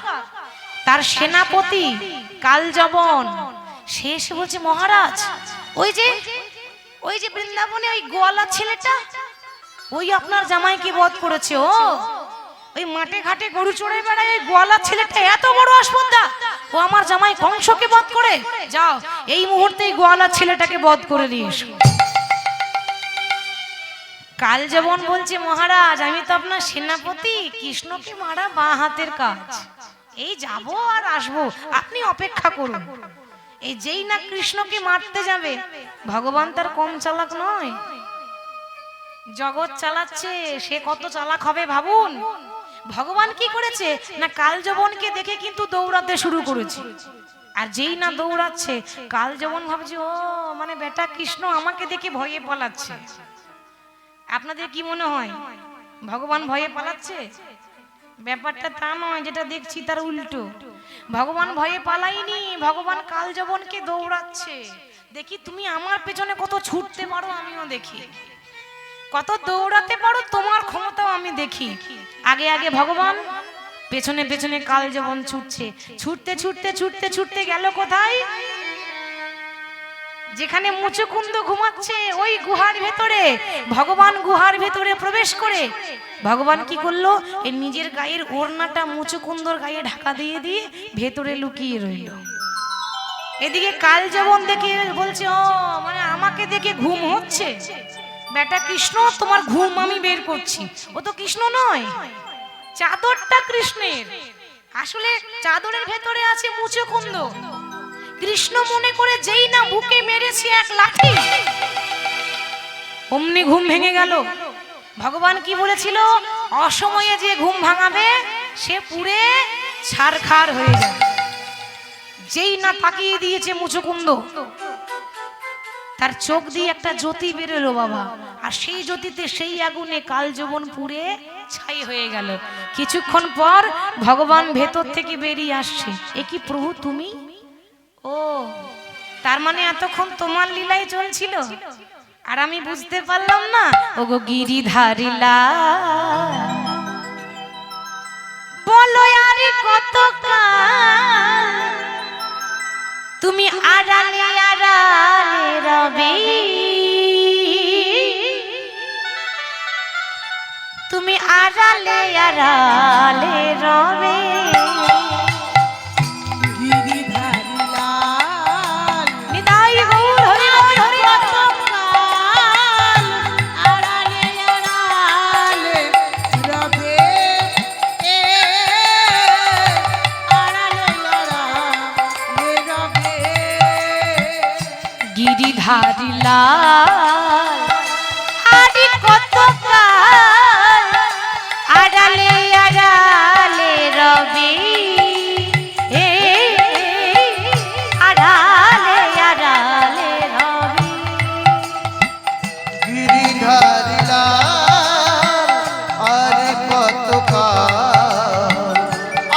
তার সেনাপতি কালযবন। শেষ বলছে মহারাজ ওই যে বৃন্দাবনে ওই গোয়ালা ছেলেটা ওই আপনার জামাইকে বধ করেছে। ও ওই মাঠে ঘাটে গরু চড়ে বেড়ায় ওই গোয়ালা ছেলেটা এত বড় আসপদ্ধা, ও আমার জামাই কংসকে বধ করে। যাও এই মুহূর্তে গোয়ালা ছেলেটাকে বধ করে দিয়ে এসো। কালযবন বলছে মহারাজ আমি তো আপনার সেনাপতি, কৃষ্ণকে মারা বাঁ হাতের কাজ, এই যাব আর আসবো, আপনি অপেক্ষা করুন। এই যেই না কৃষ্ণকে মারতে যাবে, ভগবান তার কম চালাক নয়, জগৎ চালাচ্ছে, সে কত চালাক হবে ভাবুন। ভগবান কি করেছে না কালযবনকে দেখে কিন্তু দৌড়াতে শুরু করেছে। আর যেই না দৌড়াচ্ছে কালযবন ভাবছে ও মানে বেটা কৃষ্ণ আমাকে দেখে ভয়ে পালাচ্ছে। আপনাদের কি মনে হয় ভগবান ভয়ে পালাচ্ছে? ব্যাপারটা তা নয়, যেটা দেখছি তার উল্টো। ভগবান ভয়ে পালাইনি, ভগবান কালযবনকে দৌড়াচ্ছে। দেখি তুমি আমার পেছনে কত ছুটতে পারো আমিও দেখি, কত দৌড়াতে পারো তোমার ক্ষমতাও আমি দেখি। আগে আগে ভগবান, পেছনে পেছনে কালযবন ছুটছে। ছুটতে ছুটতে ছুটতে ছুটতে গেল কোথায়? যেখানে মুচুকুন্দ ঘুমাচ্ছে ওই গুহার ভেতরে। ভগবান গুহার ভেতরে প্রবেশ করে ভগবান কি করলো, এই নিজের গায়ের ওড়নাটা মুচুকুন্দর গায়ে ঢাকা দিয়ে দিয়ে ভেতরে লুকিয়ে রইল। এদিকে কালযবন দেখে বলছে ও মানে আমাকে দেখে ঘুম হচ্ছে, বেটা কৃষ্ণ তোমার ঘুম আমি বের করছি। ও তো কৃষ্ণ নয়, চাদরটা কৃষ্ণের, আসলে চাদরের ভেতরে আছে মুচুকুন্দ। কৃষ্ণ মনে করে যেই না বুকে মেরেছে এক লাঠি, অমনি ঘুম ভেঙে গেল। ভগবান কি বলেছিল, অসময়ে যে ঘুম ভাঙাবে সে পুরে ছারখার হয়ে যাবে। যেই না তাকিয়ে দিয়েছে মুচুকুন্দ, তার চোখ দিয়ে একটা জ্যোতি বেরোলো বাবা, আর সেই জ্যোতিতে সেই আগুনে কালযবন পুড়ে ছাই হয়ে গেল। কিছুক্ষণ পর ভগবান ভেতর থেকে বেরিয়ে আসছে, এ কি প্রভু তুমি? ও তার মানে এতক্ষণ তোমার লীলাই চলছিল আর আমি বুঝতে পারলাম না। ওগো গিরিধারিলা বলো আর কত তুমি আড়ালে আড়ালে রবে, তুমি আড়ালে আড়ালে রবে। গিরিধারিলা আরে কত কাল আড়ালে আড়ালে রবি, আড়ালে আড়ালে রবি। গিরিধারিলা আরে কত কাল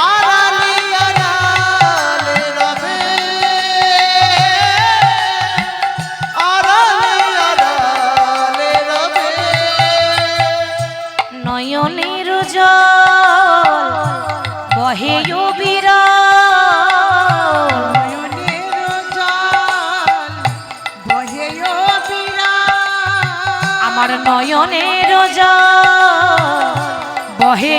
আড়ালে আড়ালে রবে, নয়নের জল বহে আমার নয়নের জল বহে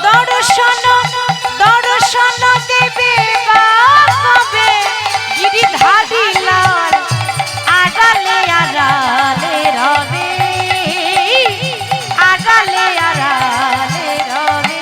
দর্শন দর্শন দেবে বাবে গিরিধারিলাল আড়ালে আড়ালে রবে, আড়ালে আড়ালে রবে।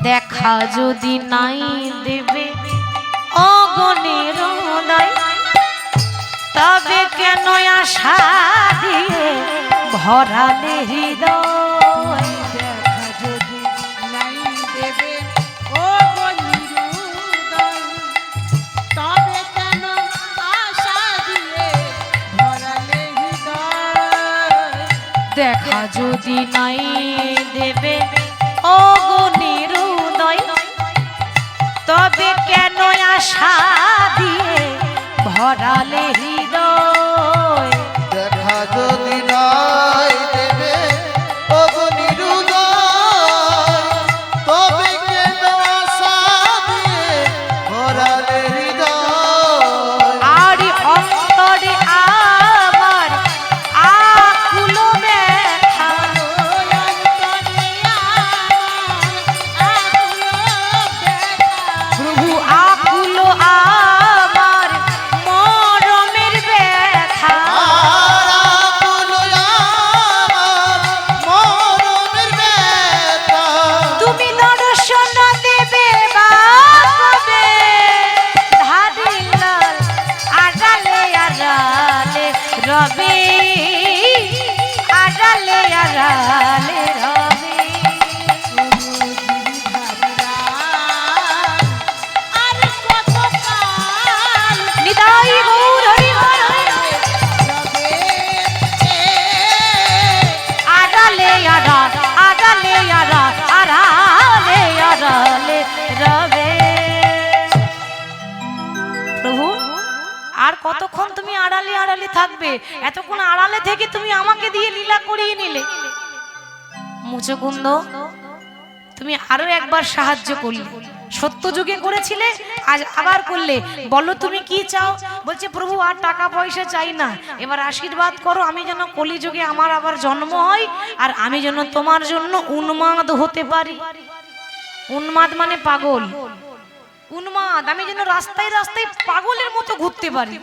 দেখা যদি নাই দেবে অগণের হৃদয়, তবে কেন আশা দিয়ে ভরালে হৃদয়। দেখা যদি দেবে ও গো নিরুদয়, তবে কেন আশা দিয়ে ভরালে হৃদয়। দেখা যদি নাই দেবে ও গো নিরুদয়, তবে কেন আশা দিয়ে ভরালে হৃদয়। দেখা যদি নাই দেবে ওগো নিরুদয়, তবে কেন আশা দিয়ে ভরালে হৃদয়। আর অন্তরে আমার আকুল ব্যথা, প্রভু আকুল আমার মরমের ব্যথা। আর আকুল আমার মরমের ব্যথা। তুমি দর্শন দেবে বা কবে, ধারি লাল আড়ালে আড়ালে রবে, আড়ালে আড়ালে রবে। আর কতকাল নিতাই গৌর হরি হরি, রবে আড়ালে আড়াল, আড়ালে আড়াল, আড়ালে আড়ালে রবে। প্রভু আর কতক্ষণ তুমি আড়ালে আড়ালে থাকবে? এতক্ষণ আড়ালে থেকে তুমি আমাকে দিয়ে লীলা করিয়ে নিলে। মুচকুন্দ, তুমি আরো একবার সাহায্য করলে, সত্য যুগে করেছিলে, আজ আবার করলে। বলো তুমি কি চাও? বলছে প্রভু আর টাকা পয়সা চাই না, এবার আশীর্বাদ করো আমি যেন কলিযুগে আমার আবার জন্ম হয়, আর আমি যেন তোমার জন্য উন্মাদ হতে পারি। উন্মাদ মানে পাগল, উন্মাদ, আমি যেন রাস্তায় রাস্তায় পাগলের মতো ঘুরতে পারি।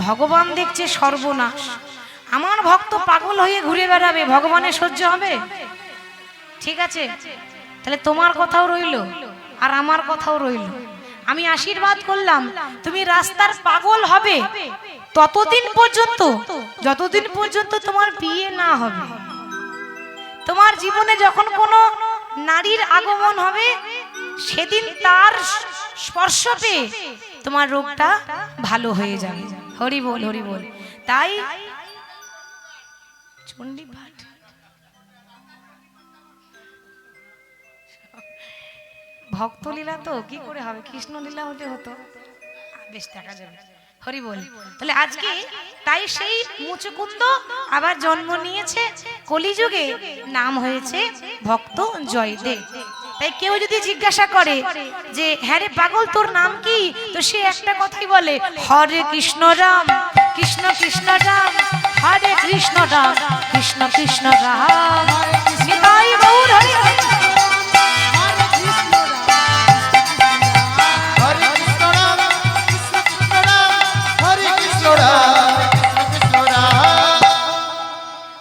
ভগবান দেখছে সর্বনাশ, আমার ভক্ত পাগল হয়ে ঘুরে বেড়াবে, ভগবানের সহ্য হবে? ঠিক আছে, তাহলে তোমার কথাও রইল আর আমার কথাও রইল। আমি আশীর্বাদ করলাম তুমি রাস্তার পাগল হবে ততদিন পর্যন্ত, যতদিন পর্যন্ত তোমার বিয়ে না হবে। তোমার জীবনে যখন কোনো নারীর আগমন হবে, সেদিন তার স্পর্শ পেয়ে তোমার রোগটা ভালো হয়ে যাবে। হরি বল, হরি বল। তাই চণ্ডী পাঠ, ভক্তলীলা তো কি করে হবে, কৃষ্ণলীলা হলে হতো, বেশ দেখা যাবে। হরি বল। তাহলে আজকে তাই সেই মুচকুন্দ আবার জন্ম নিয়েছে কলিযুগে, নাম হয়েছে ভক্ত জয়দেব। তাই কেউ যদি জিজ্ঞাসা করে যে হ্যাঁ রে পাগল তোর নাম কি, তো সে একটা কথাই বলে, হরে কৃষ্ণ রাম কৃষ্ণ কৃষ্ণ রাম, হরে কৃষ্ণ রাম কৃষ্ণ কৃষ্ণ রাম, নিতাই গৌর হরি হরি। হরে কৃষ্ণ রাম কৃষ্ণ কৃষ্ণ রাম, হরে কৃষ্ণ রাম কৃষ্ণ কৃষ্ণ রাম।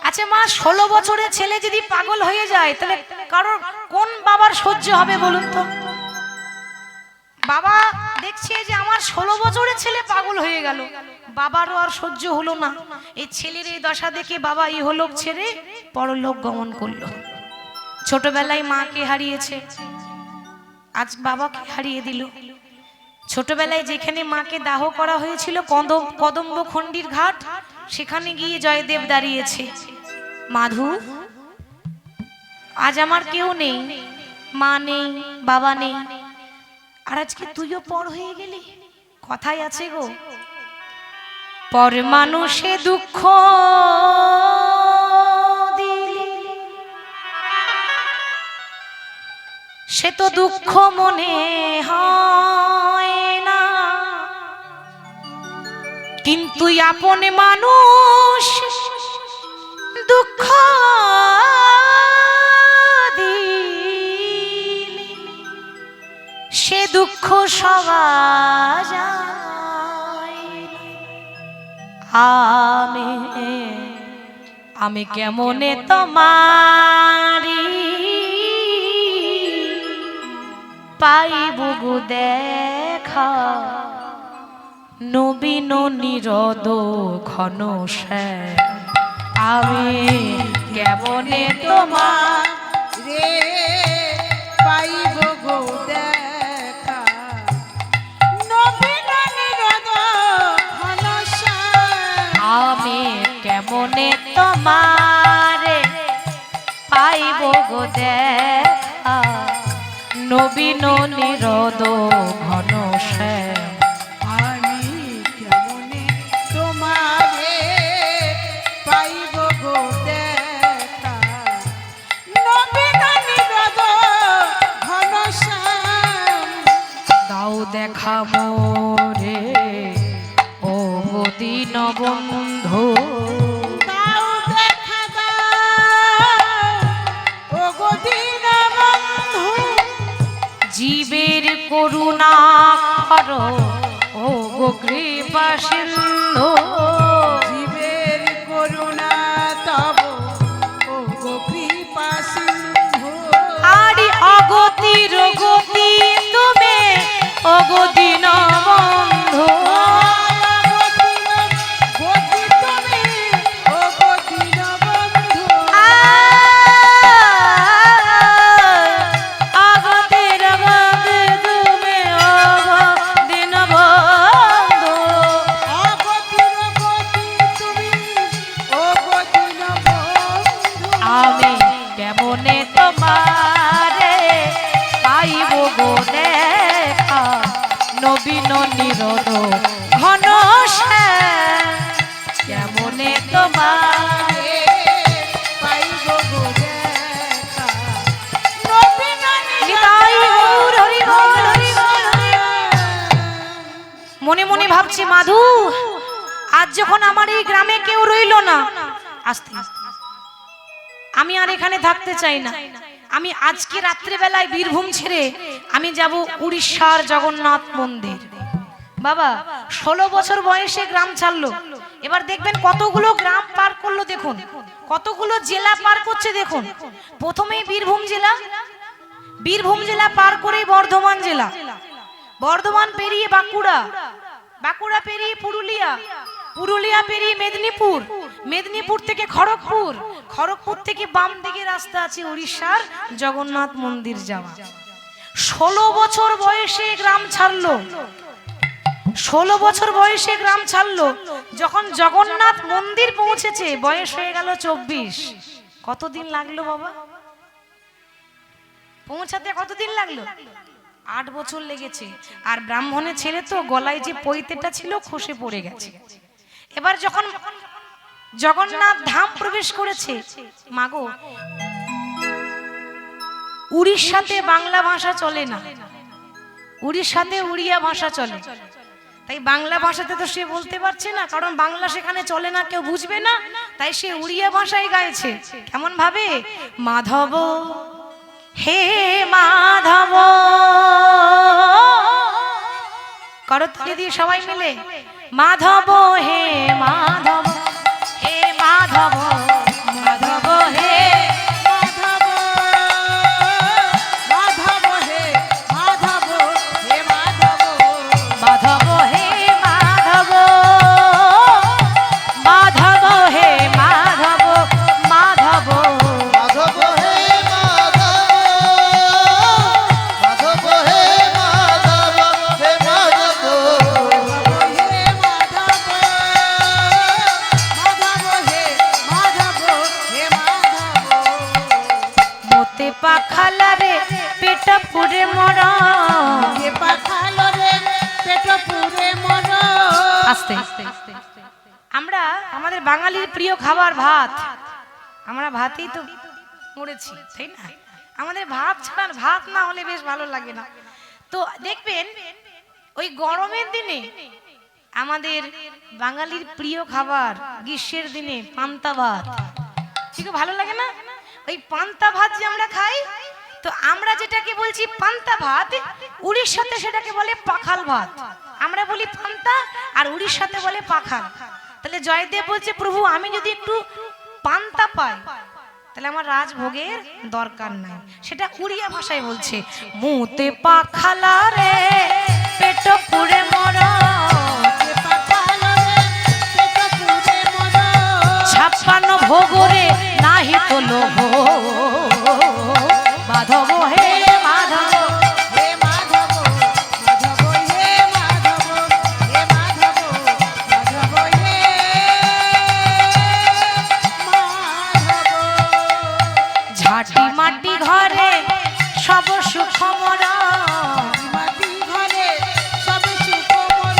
আচ্ছা মা, 16 বছরের ছেলে যদি পাগল হয়ে যায়, তাহলে কারোর কোন বাবার সহ্য হবে বলুন তো? বাবা দেখছে যে আমার 16 বছরের ছেলে পাগল হয়ে গেল, বাবারও আর সহ্য হলো না। এই ছেলের এই দশা দেখে বাবা ইহলোক ছেড়ে পরলোক গমন করলো। ছোটবেলায় মাকে হারিয়েছে, আজ বাবাকে হারিয়ে দিল। ছোটবেলায় যেখানে মাকে দাহ করা হয়েছিল কদম্ব খণ্ডির ঘাট, সেখানে গিয়ে জয়দেব দাঁড়িয়েছে। মাধু, আজ আমার কেউ নেই, মা নেই, বাবা নেই, আর আজকে তুইও পর হয়ে গেলি। কথাই আছে গো, পর মানুষে দুঃখ দিলি, সে তো দুঃখ মনে হয় না, কিন্তু আপন মানুষ দুঃখ দিলি, সে দুঃখ সওয়া যায়। আমি কেমনে তোমারি পাইব গো দেখা, নবীন নিরদ ঘন শ্যাম, আমি কেমনে তোমার রে পাইব গো দেখা নবীন নিরদ ঘন শ্যাম। আমি কেমনে তোমারে পাইব গো দেখা নবীন নিরদ ঘনশ্যাম। দাও দেখা মোরে ও গো দীন বন্ধু দাও দেখা দাও ও গো দীনবন্ধু। জীবের করুণা করো ও গো কৃপা সিন্ধু। জীবের করুণা তব ও গো কৃপা সিন্ধু। আরি অগতির গতি তুমি ও গো দীন বন্ধু। গতি তুমি ও গো দীনবন্ধু। অগতির গতি তুমি ও গো দীন বন্ধু। অগতির গতি তুমি ও গো দীনবন্ধু। আমি কেমনে তোমারে পাইব গো দেখা নবীন নিরদ ঘন শ্যাম। কেমনে তোমারে পাইব গো দেখা নবীন নিতাই গৌর হরি বল, হরি বল, হরি বল। মনে মনে ভাবছি মাধু আজ যখন আমার এই গ্রামে কেউ রইল না, আস্তে আমি আর এখানে থাকতে চাই না। আমি আজকে রাত্রিবেলায় বীরভূম ছেড়ে আমি যাব উড়িষ্যার জগন্নাথ মন্দির। বাবা 16 বছর বয়সে গ্রাম ছাড়লো, এবার দেখবেন কতগুলো গ্রাম পার করলো, দেখুন কতগুলো জেলা পার করছে। দেখুন প্রথমেই বীরভূম জেলা, বীরভূম জেলা পার করেই বর্ধমান জেলা, বর্ধমান পেরিয়ে বাঁকুড়া, বাঁকুড়া পেরিয়ে পুরুলিয়া, পুরুলিয়া পেরিয়ে মেদিনীপুর, মেদিনীপুর থেকে খড়গপুর, খড়গপুর থেকে বাম দিকে রাস্তা আছে উড়িষ্যার জগন্নাথ মন্দির যাওয়া। 16 বছর বয়সে গ্রাম ছাড়লো, 16 বছর বয়সে গ্রাম ছাড়লো। যখন জগন্নাথ মন্দির পৌঁছেছে বয়স হয়ে গেল 24। কতদিন লাগলো বাবা পৌঁছাতে? কতদিন লাগলো? 8 বছর লেগেছে। আর ব্রাহ্মণের ছেলে তো গলায় যে পৈতেটা ছিল খসে পড়ে গেছে। এবার যখন জগন্নাথ ধাম প্রবেশ করেছে, মাগো উড়িষ্যাতে বাংলা ভাষা চলে না, উড়িষ্যাতে উড়িয়া ভাষা চলে। তাই বাংলা ভাষাতে তো সে বলতে পারছে না, কারণ বাংলা সেখানে চলে না, কেউ বুঝবে না। তাই সে উড়িয়া ভাষায় গাইছে। কেমন ভাবে? মাধব হে মাধব, করতালি দিয়ে সবাই মিলে মাধব হে মাধব, হে মাধব, মাধব হে মাধব মাধব হে মাধব হে মাধব মাধব হে মাধব, মাধব হে মাধব, মাধব মাধব হে মাধব, মাধব হে মাধব, হে মাধব। হে মাধব মাধব হে মাধব হে মাধব। মোতে পাখালা রে পেট পুরে মরা। হে পাখালো রে পেট পুরে মর। আস্তে আমরা আমাদের বাঙালির প্রিয় খাবার ভাত, আমরা ভাতেই তো মরেছি, তাই না? আমাদের ভাত ছাড়া, ভাত না হলে বেশ ভালো লাগে না। তো দেখবেন ওই গরমের দিনে আমাদের বাঙালির প্রিয় খাবার গ্রীষ্মের দিনে পান্তা ভাত, ঠিক ভালো লাগে না? ওই পান্তা ভাত যে আমরা খাই, তো আমরা যেটাকে বলছি পান্তা ভাত, উড়িষ্যাতে সেটাকে বলে পাখাল ভাত। আমরা বলি পান্তা আর উড়িষ্যাতে বলে পাখাল। তাহলে জয়দেব বলছে, প্রভু আমি যদি একটু পান্তা পাই তাহলে আমার রাজভোগের দরকার নাই। সেটা উড়িয়া ভাষায় বলছে, মুতে পাখালা রে পেট পুরে মরা। হে পাখালো রে পেট পুরে মর। 56 ভোগরে নাহি তো লোভ। মাধব হে মাধব, হে মাধব মাধব হে মাধব হে মাধব মাধব হে মাধব। ঝাঁটি মাটি ঘরে সব সুখ মোরা, মাটি ঘরে সব সুখ মোর,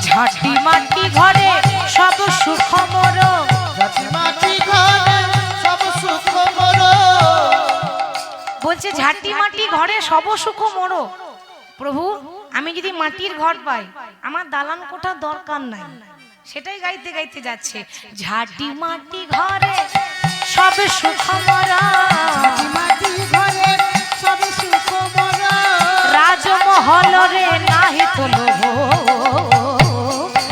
ঝাঁটি মাটি ঘরে সব সুখ মোর। ঝাঁটি মাটি ঘরে সব সুখ মোর। বলছে ঝাঁটি মাটি ঘরে সব সুখ মোরো। প্রভু, আমি যদি মাটির ঘর পাই, আমার দালান কোঠার দরকার নাই। সেটাই গাইতে গাইতে যাচ্ছে, ঝাঁটি মাটি ঘরে সব সুখ মোরা, মাটি ঘরে সব সুখ মোর, রাজমহল রে নাহি তো লোভ,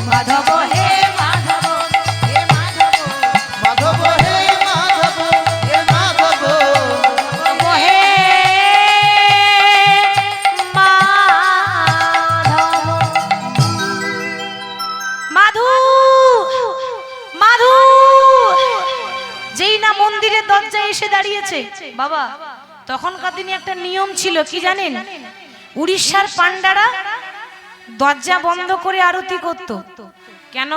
মাধব হে মাধব, হে মাধব, মাধব হে মাধব, হে মাধব, হে মাধব। মাধু মাধু যেই না মন্দিরের দরজায় এসে দাঁড়িয়েছে বাবা, তখনকার দিনে একটা নিয়ম ছিল কি জানেন? উড়িষ্যার পান্ডারা দরজা বন্ধ করে আরতি করত। কেন?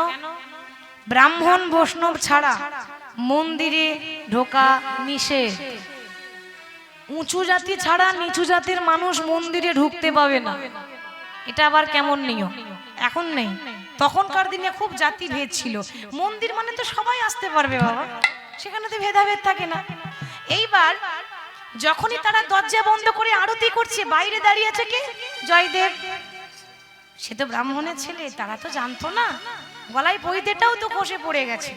ব্রাহ্মণ বৈষ্ণব ছাড়া মন্দিরে ঢোকা নিষেধ। উঁচু জাতি ছাড়া নিচু জাতির মানুষ মন্দিরে ঢুকতে পাবে না। এটা আবার কেমন নিয়ম? এখন নেই, তখনকার দিনে খুব জাতি ভেদ ছিল। মন্দির মানে তো সবাই আসতে পারবে বাবা, সেখানে তো ভেদাভেদ থাকে না। এইবার যখনই তারা দরজা বন্ধ করে আরতি করছে, বাইরে দাঁড়িয়ে আছে কে? জয়দেব। সে তো ব্রাহ্মণের ছেলে, তারা তো জানতো না, গলায় পইতেটাও তো খসে পড়ে গেছে।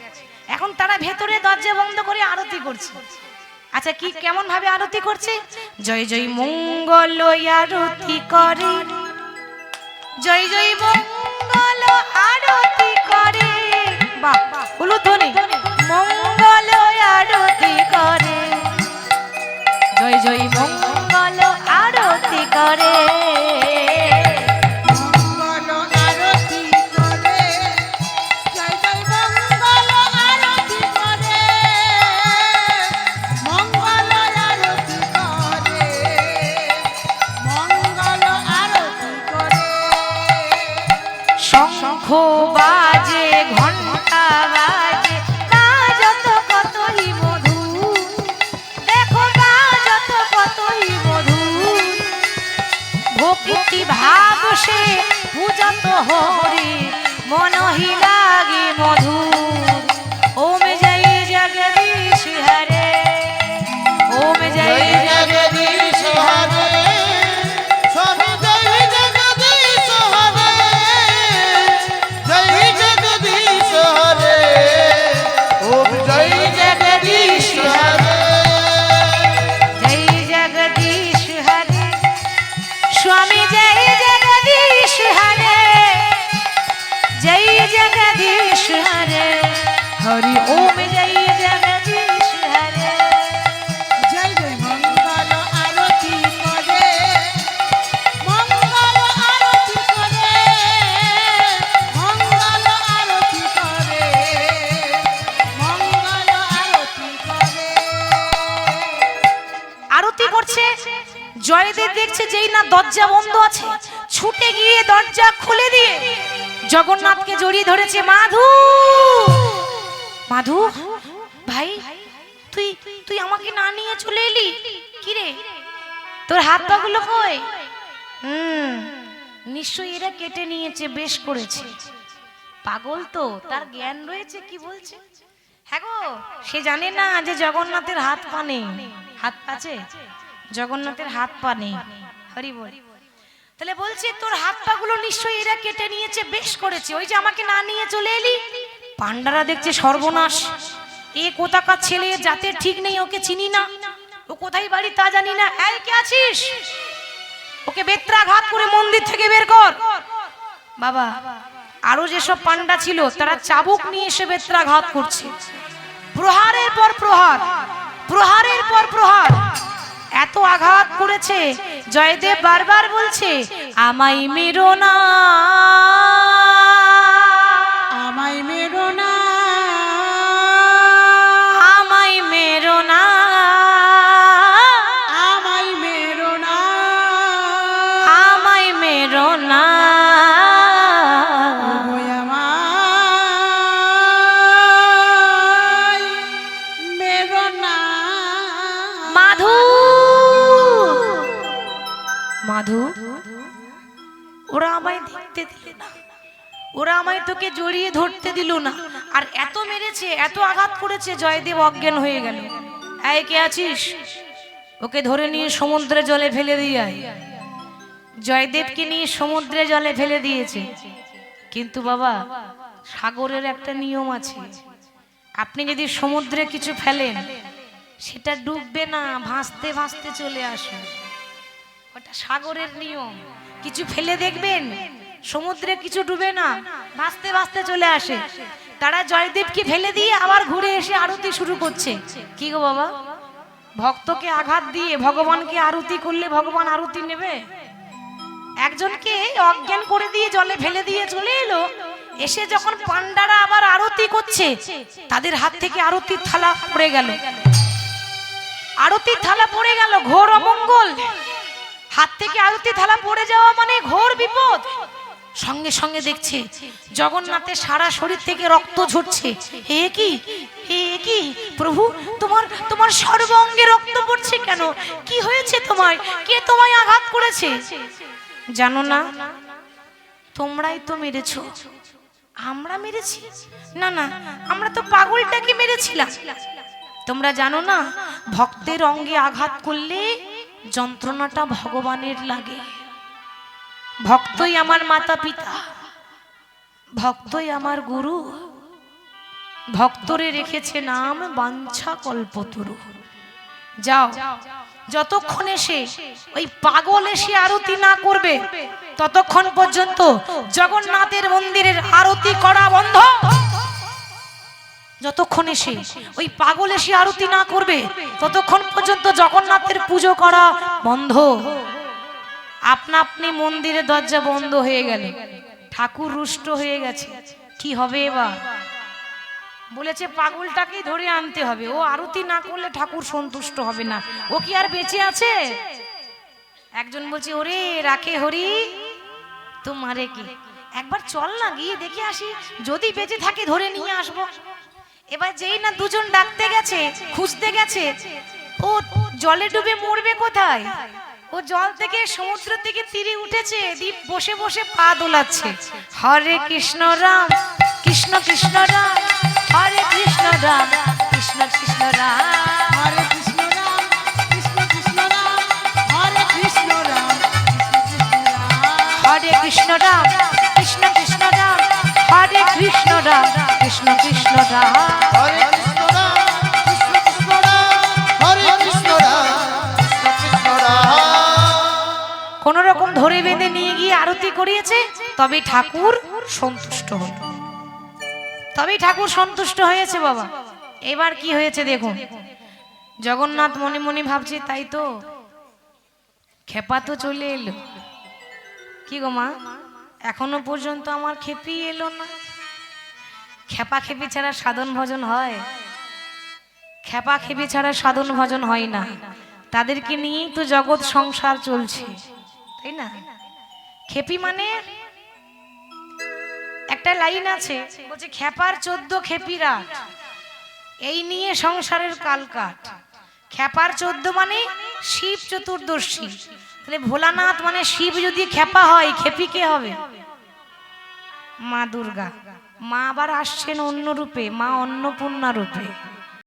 এখন তারা ভেতরে দরজা বন্ধ করে আরতি করছে। আচ্ছা, কি কেমন ভাবে আরতি করছে? জয় জয় মঙ্গল আরতি করে, জয় জয় মঙ্গল আরতি করে, বাহ হলো ধ্বনি, মঙ্গল আরতি করে, জয় জয় মঙ্গল আরতি করে। মঙ্গল আরতি করে, জয় জয় মঙ্গল আরতি করে, মঙ্গল আরতি করে, মঙ্গল আরতি করে। শঙ্খ বাজে, ঘন্টা বাজে, বাজত কতই মধুর, দেখো বাজত কতই মধুর, ভক্তি ভাব সে পূজত হরি, মনহি লাগে মধুর। ওম জয় জগদীশ হরে, ওম জয় জয় জগদীশ হরে, স্বামী জয় জগদীশ হরে, জয় জগদীশ হরে, ওম জয় জগদীশ হরে। জয় জগদীশ হরে, স্বামী জয় জগদীশ হরে, জয় জগদীশ হরে, হরি ওম জয় জগদীশ হরে। জয় জয় মঙ্গল আরতি করে, মঙ্গল আরতি করে, মঙ্গল আরতি করে, মঙ্গল আরতি করে। আরতি করছে, জয়দেব দেখছে যেই না দরজা বন্ধ আছে, ছুটে গিয়ে দরজা খুলে দিয়ে জগন্নাথকে জড়িয়ে ধরেছে। মাধু মাধু ভাই, তুই তুই আমাকে না নিয়ে চলে এলি কি রে? তোর হাত পা গুলো কই? নিশ্চয়ই এরা কেটে নিয়েছে, বেশ করেছে। পাগল তো, তার জ্ঞান রয়েছে। কি বলছে? হ্যাঁ গো, সে জানে না যে জগন্নাথের হাত পা নেই। হাত আছে জগন্নাথের, হাত পা নেই। হরি বল। তাহলে বলছে তোর হাত পা গুলো নিশ্চয়ই এরা কেটে নিয়েছে, বেশ করেছে। ওই যে আমাকে না নিয়ে চলে এলি। পান্ডারা দেখছে সর্বনাশ, এ কোথাকার ছেলে, জাতের ঠিক নেই, ওকে চিনি না, ও কোথায় বাড়ি তা জানি না। এই কে আছিস? ওকে বেত্রাঘাত করে মন্দির থেকে বের কর। বাবা, আরো যেসব পান্ডা ছিল তারা চাবুক নিয়ে এসে বেত্রাঘাত করছে। প্রহারের পর প্রহার, প্রহারের পর প্রহার, এত আঘাত করেছে। জয়দেব বারবার বলছে আমায় মেরো না, আমায় মেরো না, আমায় মেরো না, আমায় মেরো না, আমায় মেরো না। ওগো আমায় মেরো না। মা মাধু, ওরা আমায় দেখতে দিল না, ওরা আমায় তোকে জড়িয়ে ধরতে দিল না, আর এত মেরেছে, এত আঘাত করেছে, জয়দেব অজ্ঞান হয়ে গেল। এই কে আছিস, ওকে ধরে নিয়ে সমুদ্রে জলে ফেলে দিয়ে আয়। জয়দেবকে নিয়ে সমুদ্রে জলে ফেলে দিয়েছে। কিন্তু বাবা, সাগরের একটা নিয়ম আছে, আপনি যদি সমুদ্রে কিছু ফেলেন সেটা ডুববে না, ভাসতে ভাসতে চলে আসে। ওটা সাগরের নিয়ম। কিছু ফেলে দেখবেন সমুদ্রে কিছু ডুবে না, ভাসতে ভাসতে চলে আসে। তারা জয়দেবকে ফেলে দিয়ে আবার ঘুরে এসে আরতি শুরু করছে। কি গো বাবা, ভক্তকে আঘাত দিয়ে ভগবানকে আরতি করলে ভগবান আরতি নেবে? একজনকে অজ্ঞান করে দিয়ে জলে ফেলে দিয়ে চলে এলো, এসে যখন পান্ডারা আবার আরতি করছে, তাদের হাত থেকে আরতির থালা পড়ে গেল। আরতির থালা পড়ে গেল, ঘোর অমঙ্গল। হাত থেকে আরতি থালা পড়ে যাওয়া মানে ঘোর বিপদ। সঙ্গে সঙ্গে দেখছে জগন্নাথের সারা শরীর থেকে রক্ত ঝরছে। হে কি, হে কি প্রভু, তোমার তোমার সর্বাঙ্গে রক্ত পড়ছে কেন? কি হয়েছে তোমায়? কে তোমায় আঘাত করেছে? জানো না, তোমরাই তো মেরেছো। আমরা মেরেছি? না না, আমরা তো পাগলটাকে মেরেছিলাম। তোমরা জানো না, ভক্তের অঙ্গে আঘাত করলে যন্ত্রণাটা ভগবানের লাগে। ভক্তই আমার মাতা পিতা, ভক্তই আমার গুরু, ভক্তরে রেখেছে নাম বাঞ্ছা কল্পতরু। যাও, যতক্ষণ এসে ওই পাগল এসে আরতি না করবে ততক্ষণ পর্যন্ত জগন্নাথের মন্দিরের আরতি করা বন্ধ। যতক্ষণ এসে ওই পাগল এসে আরতি না করবে ততক্ষণ পর্যন্ত জগন্নাথের পুজো করা বন্ধ। আপনা আপনি মন্দিরের দরজা বন্ধ হয়ে গেল, ঠাকুর রুষ্ট হয়ে গেছে। কি হবে এবার? বলেছে পাগলটাকে ধরে আনতে হবে, ও আরতি না করলে ঠাকুর সন্তুষ্ট হবে না। ও কি আর বেঁচে আছে? একজন বলছে, ওরে রাখে হরি তোমারে কি, একবার চল না গিয়ে দেখে আসি, যদি বেঁচে থাকে ধরে নিয়ে আসবো। এবার যেই না দুজন ডাকতে গেছে, খুঁজতে গেছে, ও জলে ডুবে মরবে কোথায়? ও জল থেকে সমুদ্র থেকে তীরে উঠেছে, দীপ বসে বসে পা দোলাচ্ছে। হরে কৃষ্ণ রাম কৃষ্ণ কৃষ্ণ রাম, হরে কৃষ্ণ রাম কৃষ্ণ কৃষ্ণ রাম, হরে কৃষ্ণ রাম কৃষ্ণ কৃষ্ণ রাম, হরে কৃষ্ণ রাম কৃষ্ণ কৃষ্ণ রাম, হরে কৃষ্ণ রাম কৃষ্ণ কৃষ্ণ রাম, হরে কৃষ্ণ রাম কৃষ্ণ কৃষ্ণ রাম। হরে কৃষ্ণ রাম কৃষ্ণ কৃষ্ণ রাম, হরে কৃষ্ণ রাম কৃষ্ণ কৃষ্ণ রাম। কোন রকম ধরে বেঁধে নিয়ে গিয়ে আরতি করিয়েছে, তবে ঠাকুর সন্তুষ্ট হল, তবেই ঠাকুর সন্তুষ্ট হয়েছে বাবা। এবার কি হয়েছে দেখুন, জগন্নাথ মনে মনে ভাবছে, তাই তো, খেপা তো চলে এলো। কি গো মা, এখনো পর্যন্ত আমার খেপি এলো না। খেপা খেপি ছাড়া সাধন ভজন হয়? খেপা খেপি ছাড়া সাধন ভজন হয় না। তাদেরকে নিয়েই তো জগৎ সংসার চলছে, তাই না? খেপি মানে একটা লাইন আছে, বলছে খেপার 14 খেপিরা, এই নিয়ে সংসারের কালকাট। খেপার 14 মানে শিব চতুর্দশী। তাহলে ভোলানাথ মানে শিব যদি খেপা হয়, খেপি কে হবে? মা দুর্গা। মা আবার আসছেন অন্য রূপে, মা অন্নপূর্ণা রূপে।